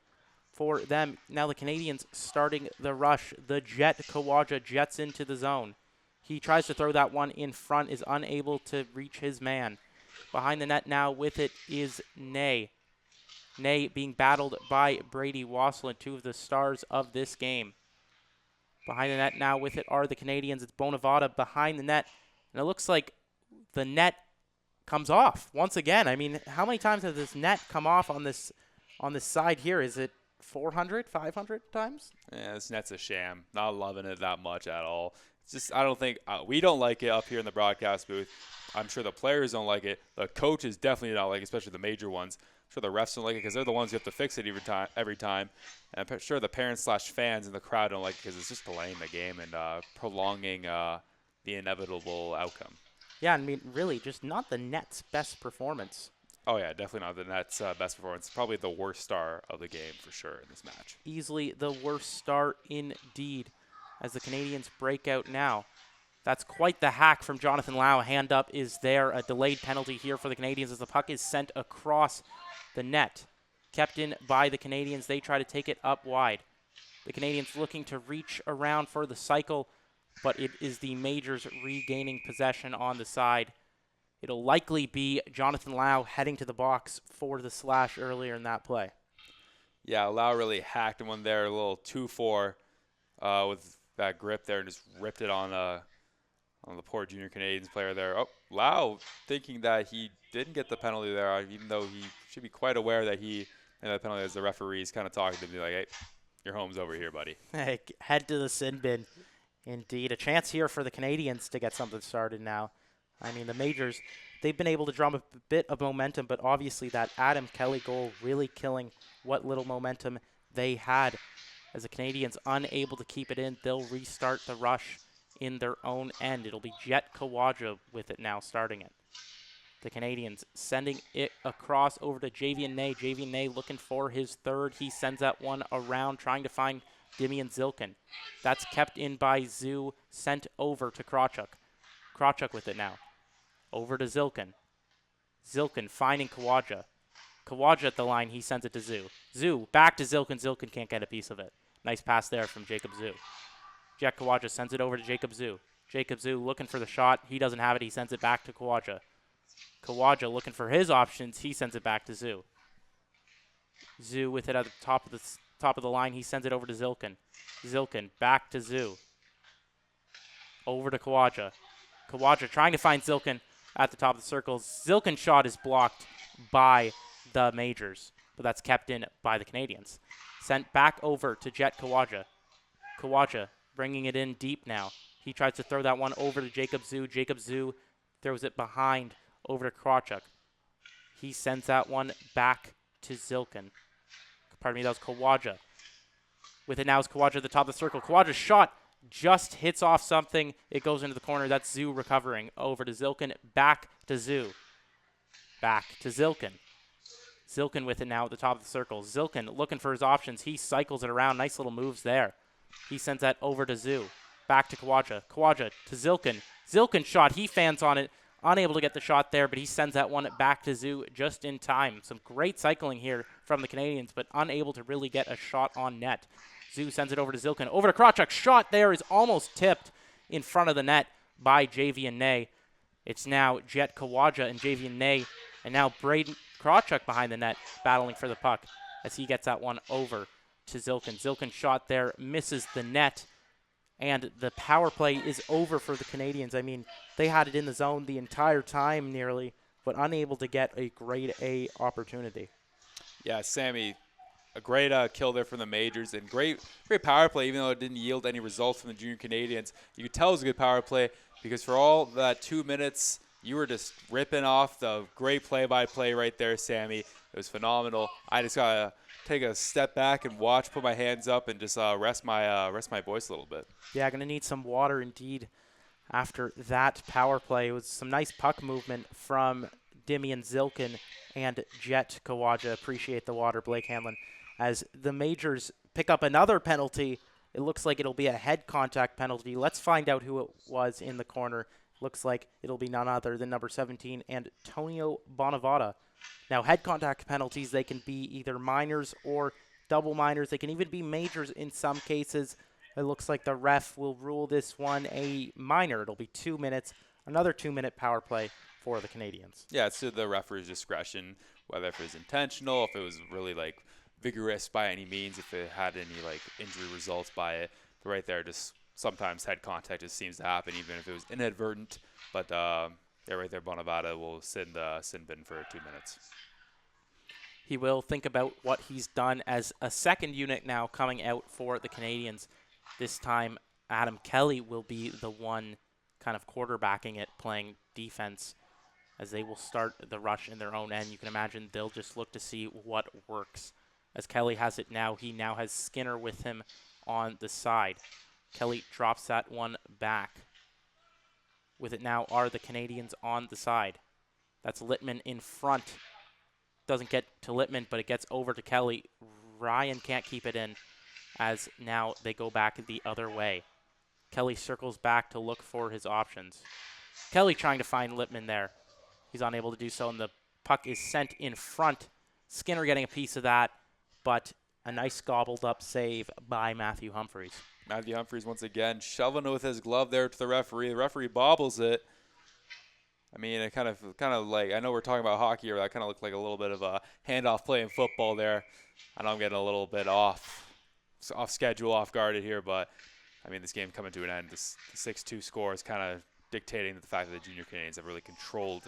for them. Now the Canadiens starting the rush. The jet, Kwajah, jets into the zone. He tries to throw that one in front, is unable to reach his man. Behind the net now with it is Nei. Nei being battled by Brady Wassilyn, two of the stars of this game. Behind the net now with it are the Canadiens. It's Bonavada behind the net. And it looks like the net comes off once again. I mean, how many times has this net come off on this side here? Is it 400, 500 times? Yeah, this net's a sham. Not loving it that much at all. It's just, I don't think we don't like it up here in the broadcast booth. I'm sure the players don't like it. The coaches definitely don't like it, especially the major ones. I'm sure the refs don't like it because they're the ones who have to fix it every time. And I'm sure the parents/fans in the crowd don't like it because it's just delaying the game and prolonging the inevitable outcome. Yeah, I mean, really, just not the Nets' best performance. Oh, yeah, definitely not the Nets' best performance. Probably the worst star of the game for sure in this match. Easily the worst star indeed as the Canadiens break out now. That's quite the hack from Jonathan Lau. Hand up is there. A delayed penalty here for the Canadiens as the puck is sent across the net. Kept in by the Canadiens. They try to take it up wide. The Canadiens looking to reach around for the cycle, but it is the Majors regaining possession on the side. It'll likely be Jonathan Lau heading to the box for the slash earlier in that play. Yeah, Lau really hacked one there, a little 2-4 with that grip there and just ripped it on the poor junior Canadiens player there. Oh, Lau thinking that he didn't get the penalty there, even though he should be quite aware that he made that penalty as the referee's kind of talking to him, like, hey, your home's over here, buddy. Hey, head to the sin bin. Indeed, a chance here for the Canadiens to get something started now. I mean, the Majors, they've been able to drum a bit of momentum, but obviously that Adam Kelly goal really killing what little momentum they had. As the Canadiens unable to keep it in, they'll restart the rush in their own end. It'll be Jet Kwajah with it now, starting it. The Canadiens sending it across over to Javian Nei. Javian Nei looking for his third. He sends that one around, trying to find Dimian Zilkin. That's kept in by Zoo, sent over to Krawcyzk. Krawcyzk with it now. Over to Zilkin. Zilkin finding Kwajah. Kwajah at the line, he sends it to Zoo. Zoo, back to Zilkin. Zilkin can't get a piece of it. Nice pass there from Jacob Zoo. Jack Kwajah sends it over to Jacob Zoo. Jacob Zoo looking for the shot. He doesn't have it. He sends it back to Kwajah. Kwajah looking for his options. He sends it back to Zoo. Zoo with it at the top of the line. He sends it over to Zilkin. Zilkin back to Zoo. Over to Kwajah. Kwajah trying to find Zilkin at the top of the circle. Zilkin's shot is blocked by the Majors, but that's kept in by the Canadiens. Sent back over to Jet Kwajah. Kwajah bringing it in deep now. He tries to throw that one over to Jacob Zoo. Jacob Zoo throws it behind over to Krawcyzk. He sends that one back to Zilkin. Pardon me, that was Kwajah. With it now is Kwajah at the top of the circle. Kwajah's shot just hits off something. It goes into the corner. That's Zoo recovering. Over to Zilkin. Back to Zoo. Back to Zilkin. Zilkin with it now at the top of the circle. Zilkin looking for his options. He cycles it around. Nice little moves there. He sends that over to Zoo. Back to Kwajah. Kwajah to Zilkin. Zilkin shot. He fans on it. Unable to get the shot there, but he sends that one back to Zoo just in time. Some great cycling here from the Canadiens, but unable to really get a shot on net. Zoo sends it over to Zilkin. Over to Krawcyzk. Shot there is almost tipped in front of the net by Javian Nei. It's now Jet Kwajah and Javian Nei, and now Brayden Krawcyzk behind the net battling for the puck as he gets that one over to Zilkin. Zilkin shot there, misses the net, and the power play is over for the Canadiens. I mean, they had it in the zone the entire time nearly, but unable to get a grade A opportunity. Yeah, Sammy, a great kill there from the Majors, and great power play, even though it didn't yield any results from the Junior Canadiens. You could tell it was a good power play because for all that 2 minutes, you were just ripping off the great play-by-play right there, Sammy. It was phenomenal. I just got to take a step back and watch, put my hands up, and just rest my voice a little bit. Yeah, going to need some water indeed after that power play. It was some nice puck movement from Dimian Zilkin and Jet Kwajah. Appreciate the water, Blake Hanlon. As the Majors pick up another penalty, it looks like it'll be a head contact penalty. Let's find out who it was in the corner. Looks like it'll be none other than number 17, Antonio Bonavada. Now, head contact penalties, they can be either minors or double minors. They can even be majors in some cases. It looks like the ref will rule this one a minor. It'll be 2 minutes, another 2-minute power play for the Canadiens. Yeah, it's to the referee's discretion, whether if it was intentional, if it was really, vigorous by any means, if it had any, injury results by it. But right there, just sometimes head contact just seems to happen, even if it was inadvertent. But yeah, right there, Bonavada will sit in the sin bin for 2 minutes. He will think about what he's done as a second unit now coming out for the Canadiens. This time, Adam Kelly will be the one kind of quarterbacking it, playing defense, as they will start the rush in their own end. You can imagine they'll just look to see what works. As Kelly has it now, he now has Skinner with him on the side. Kelly drops that one back. With it now are the Canadiens on the side. That's Littman in front. Doesn't get to Littman, but it gets over to Kelly. Ryan can't keep it in, as now they go back the other way. Kelly circles back to look for his options. Kelly trying to find Littman there. He's unable to do so, and the puck is sent in front. Skinner getting a piece of that, but a nice gobbled up save by Matthew Humphries. Matthew Humphries once again shoving it with his glove there to the referee. The referee bobbles it. I mean, it kind of I know we're talking about hockey here, but that kind of looked like a little bit of a handoff play in football there. I know I'm getting a little bit off schedule, off guarded here, but I mean, this game coming to an end. The 6-2 score is kind of dictating the fact that the Junior Canadiens have really controlled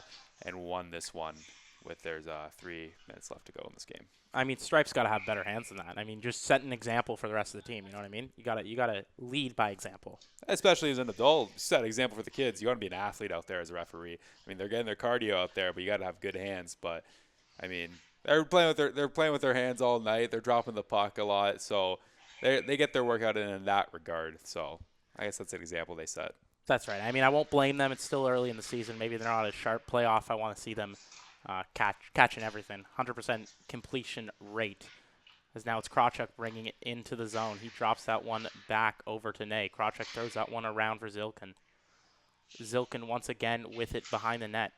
and won this one with there's 3 minutes left to go in this game. I mean, Stripe's got to have better hands than that. I mean, just set an example for the rest of the team. You know what I mean? You gotta lead by example. Especially as an adult, set an example for the kids. You want to be an athlete out there as a referee. I mean, they're getting their cardio out there, but you got to have good hands. But I mean, they're playing with their hands all night. They're dropping the puck a lot, so they get their workout in that regard. So I guess that's an example they set. That's right. I mean, I won't blame them. It's still early in the season. Maybe they're not a sharp playoff. I want to see them catching everything. 100% completion rate. As now it's Krawcyzk bringing it into the zone. He drops that one back over to Nei. Krawcyzk throws that one around for Zilkin. Zilkin once again with it behind the net.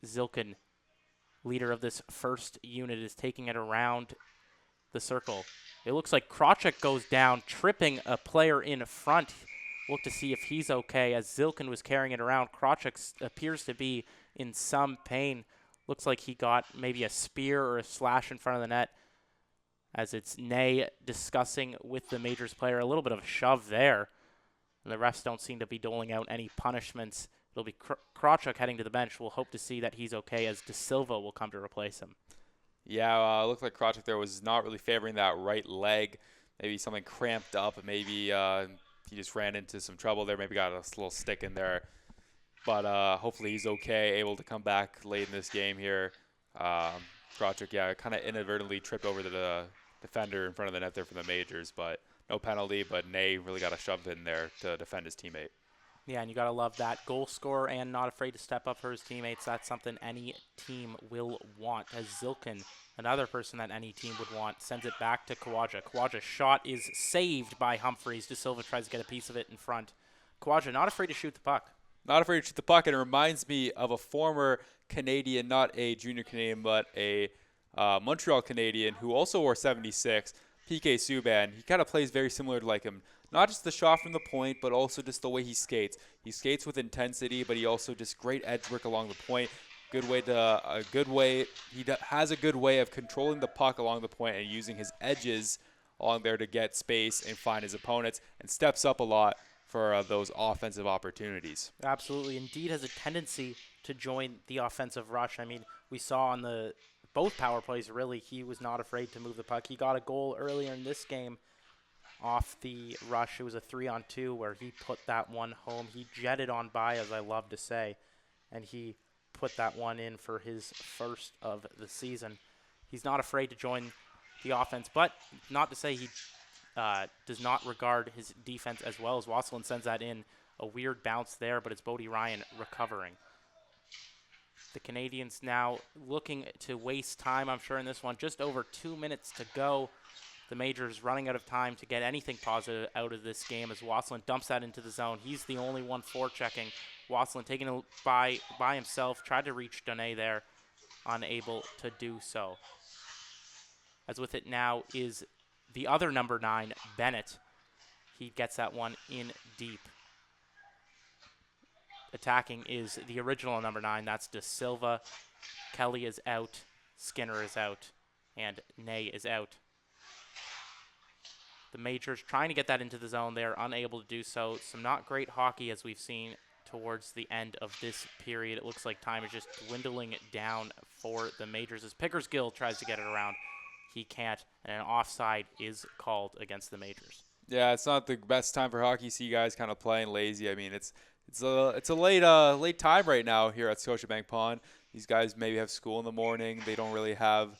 Zilkin, leader of this first unit, is taking it around the circle. It looks like Krawcyzk goes down, tripping a player in front. Look to see if he's okay as Zilkin was carrying it around. Krawcyzk appears to be in some pain. Looks like he got maybe a spear or a slash in front of the net, as it's Nei discussing with the Majors player. A little bit of a shove there. And the refs don't seem to be doling out any punishments. It'll be Krawcyzk heading to the bench. We'll hope to see that he's okay, as De Silva will come to replace him. Yeah, it looked like Krawcyzk there was not really favoring that right leg. Maybe something cramped up. Maybe he just ran into some trouble there. Maybe got a little stick in there. But hopefully he's okay, able to come back late in this game here. Krawcyzk, yeah, kind of inadvertently tripped over the defender in front of the net there for the Majors. But no penalty, but Nei really got a shove in there to defend his teammate. Yeah, and you got to love that. Goal scorer and not afraid to step up for his teammates. That's something any team will want. As Zilkin, another person that any team would want, sends it back to Kwajah. Kwajah's shot is saved by Humphreys. De Silva tries to get a piece of it in front. Kwajah not afraid to shoot the puck. Not afraid to shoot the puck, and it reminds me of a former Canadian, not a junior Canadian, but a Montreal Canadian who also wore 76, PK Subban. He kind of plays very similar to like him. Not just the shot from the point, but also just the way he skates. He skates with intensity, but he also just great edge work along the point. He has a good way of controlling the puck along the point and using his edges along there to get space and find his opponents, and steps up a lot for those offensive opportunities. Absolutely. Indeed has a tendency to join the offensive rush. I mean, we saw on both power plays, really, he was not afraid to move the puck. He got a goal earlier in this game off the rush. It was a 3-on-2 where he put that one home. He jetted on by, as I love to say, and he put that one in for his first of the season. He's not afraid to join the offense, but not to say he does not regard his defense as well, as Wassilyn sends that in. A weird bounce there, but it's Bodie Ryan recovering. The Canadiens now looking to waste time, I'm sure, in this one. Just over 2 minutes to go. The Majors running out of time to get anything positive out of this game as Wassilyn dumps that into the zone. He's the only one forechecking. Wassilyn taking it by himself, tried to reach Nei there, unable to do so. As with it now is the other number 9, Bennett. He gets that one in deep. Attacking is the original number 9. That's De Silva. Kelly is out. Skinner is out. And Nei is out. The Majors trying to get that into the zone. They are unable to do so. Some not great hockey as we've seen towards the end of this period. It looks like time is just dwindling down for the Majors as Pickersgill tries to get it around. He can't, and an offside is called against the Majors. Yeah, it's not the best time for hockey. See guys kind of playing lazy. I mean, it's a late time right now here at Scotiabank Pond. These guys maybe have school in the morning. They don't really have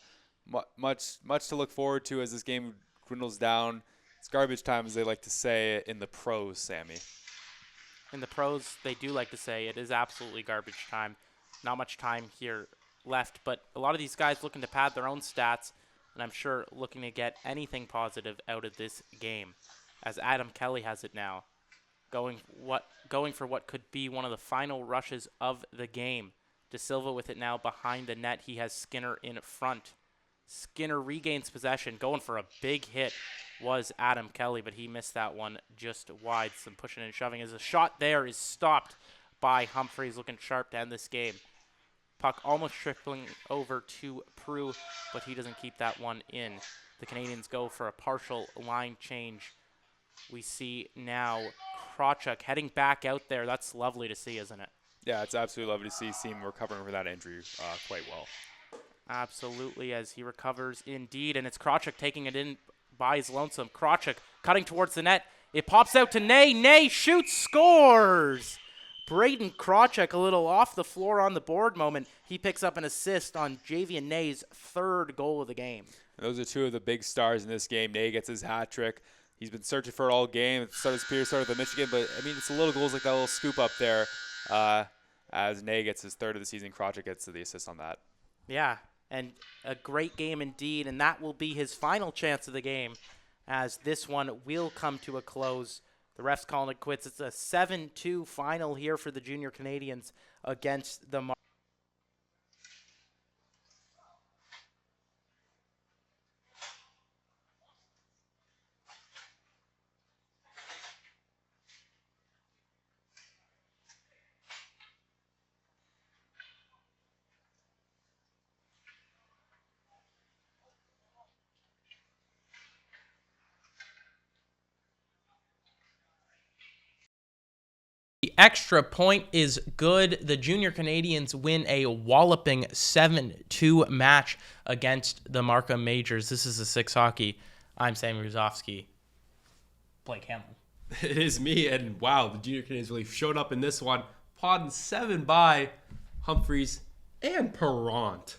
much to look forward to as this game dwindles down. It's garbage time, as they like to say in the pros, Sammy. In the pros, they do like to say it is absolutely garbage time. Not much time here left, but a lot of these guys looking to pad their own stats, and I'm sure looking to get anything positive out of this game, as Adam Kelly has it now, going for what could be one of the final rushes of the game. De Silva with it now behind the net. He has Skinner in front. Skinner regains possession, going for a big hit was Adam Kelly, but he missed that one just wide. Some pushing and shoving as a shot there is stopped by Humphreys, looking sharp to end this game. Puck almost tripling over to Prue, but he doesn't keep that one in. The Canadiens go for a partial line change. We see now Krawcyzk heading back out there. That's lovely to see, isn't it? Yeah, it's absolutely lovely to see him recovering from that injury quite well. Absolutely, as he recovers indeed, and it's Krawcyzk taking it in by his lonesome. Krawcyzk cutting towards the net. It pops out to Nei. Nei shoots, scores! Brayden Krawcyzk a little off the floor on the board moment. He picks up an assist on Javian Nei's third goal of the game. Those are two of the big stars in this game. Nei gets his hat trick. He's been searching for it all game. It started his period, started with Michigan, but I mean, it's the little goals like that little scoop up there. As Nei gets his third of the season, Krawcyzk gets the assist on that. Yeah, And a great game indeed, and that will be his final chance of the game, as this one will come to a close. The refs calling it quits. It's a 7-2 final here for the Junior Canadiens against the The extra point is good. The Junior Canadiens win a walloping 7-2 match against the Markham Majors. This is the Six Hockey. I'm Sam Gruzovsky. Blake Hanlon. It is me, and wow, the Junior Canadiens really showed up in this one. Podding 7 by Humphreys and Perrant.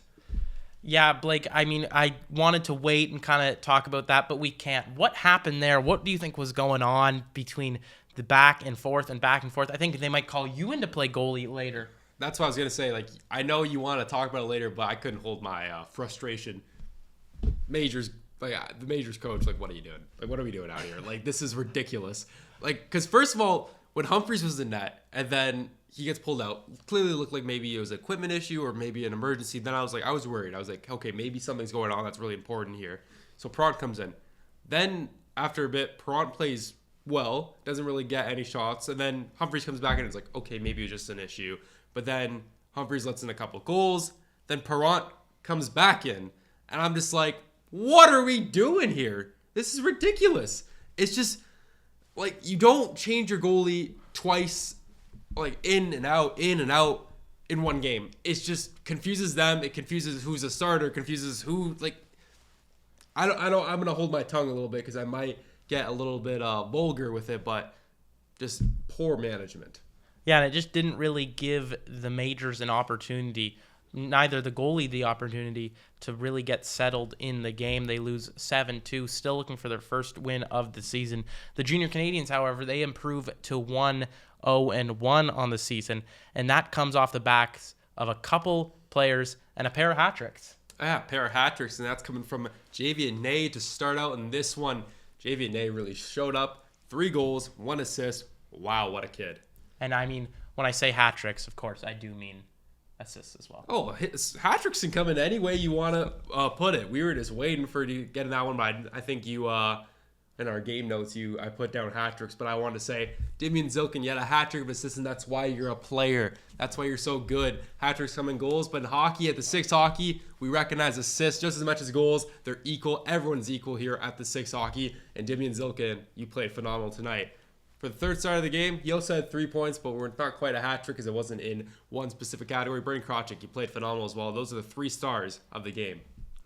Yeah, Blake, I mean, I wanted to wait and kind of talk about that, but we can't. What happened there? What do you think was going on between the back and forth? I think they might call you in to play goalie later. That's what I was going to say. Like, I know you want to talk about it later, but I couldn't hold my frustration. Majors, like, the Majors coach, like, what are you doing? Like, what are we doing out here? Like, this is ridiculous. Like, because first of all, when Humphreys was in net and then he gets pulled out, clearly looked like maybe it was an equipment issue or maybe an emergency. Then I was worried. I was like, okay, maybe something's going on that's really important here. So Perrant comes in. Then after a bit, Perrant plays well, doesn't really get any shots, and then Humphreys comes back and it's like, okay, maybe it was just an issue. But then Humphreys lets in a couple goals. Then Perrant comes back in, and I'm just like, what are we doing here? This is ridiculous. It's just like, you don't change your goalie twice, like in and out in one game. It just confuses them. It confuses who's a starter, confuses who, like, I don't I'm gonna hold my tongue a little bit because I might get a little bit vulgar with it, but just poor management. Yeah, and it just didn't really give the Majors an opportunity, neither the goalie the opportunity to really get settled in the game. They lose 7-2, still looking for their first win of the season. The Junior Canadiens, however, they improve to 1-0-1 on the season, and that comes off the backs of a couple players and a pair of hat tricks. Yeah, pair of hat tricks, and that's coming from Javian Nei to start out in this one. Javian Nei really showed up. 3 goals, 1 assist. Wow, what a kid. And I mean, when I say hat tricks, of course, I do mean assists as well. Oh, hat tricks can come in any way you want to put it. We were just waiting for you getting that one, but I think you, in our game notes, I put down hat tricks, but I wanted to say, Damian Zilkin, you had a hat trick of assists, and that's why you're a player. That's why you're so good. Hat tricks come in goals, but in hockey, at the Six Hockey, we recognize assists just as much as goals. They're equal. Everyone's equal here at the Six Hockey, and Damian Zilkin, you played phenomenal tonight. For the third side of the game, he also had 3 points, but we're not quite a hat trick because it wasn't in one specific category. Brayden Krawcyzk, you played phenomenal as well. Those are the 3 stars of the game.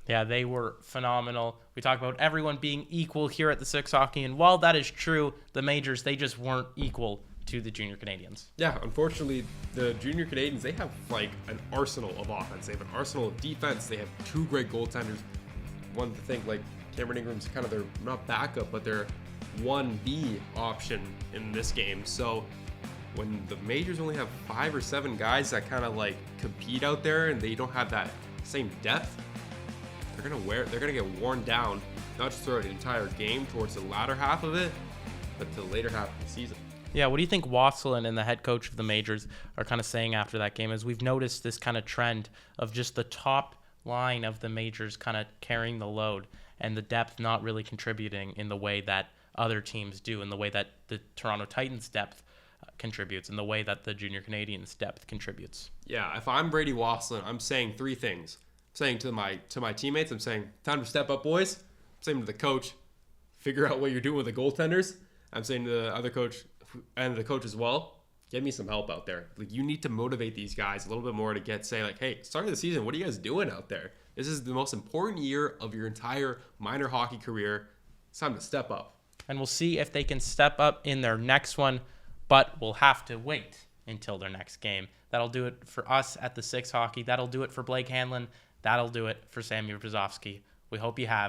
Yeah, they were phenomenal. We talk about everyone being equal here at the Six Hockey, and while that is true, the Majors, they just weren't equal to the Junior Canadiens. Yeah, unfortunately, the Junior Canadiens, they have like an arsenal of offense. They have an arsenal of defense. They have 2 great goaltenders. One to think, like, Cameron Ingram's kind of their, not backup, but their 1B option in this game. So when the Majors only have 5 or 7 guys that kind of like compete out there and they don't have that same depth, they're gonna get worn down, not just throughout the entire game towards the latter half of it, but the later half of the season. Yeah, what do you think Wassilyn and the head coach of the Majors are kind of saying after that game? As we've noticed this kind of trend of just the top line of the Majors kind of carrying the load and the depth not really contributing in the way that other teams do, in the way that the Toronto Titans depth contributes, in the way that the Junior Canadiens depth contributes. Yeah, if I'm Brady Wassilyn, I'm saying 3 things. I'm saying to my teammates, I'm saying, time to step up, boys. I'm saying to the coach, figure out what you're doing with the goaltenders. I'm saying to the other coach and the coach as well, get me some help out there. Like, you need to motivate these guys a little bit more to say, like, hey, start of the season, what are you guys doing out there? This is the most important year of your entire minor hockey career. It's time to step up. And we'll see if they can step up in their next one, but we'll have to wait until their next game. That'll do it for us at the Six Hockey. That'll do it for Blake Hanlon. That'll do it for Sammy Brzezowski. We hope you have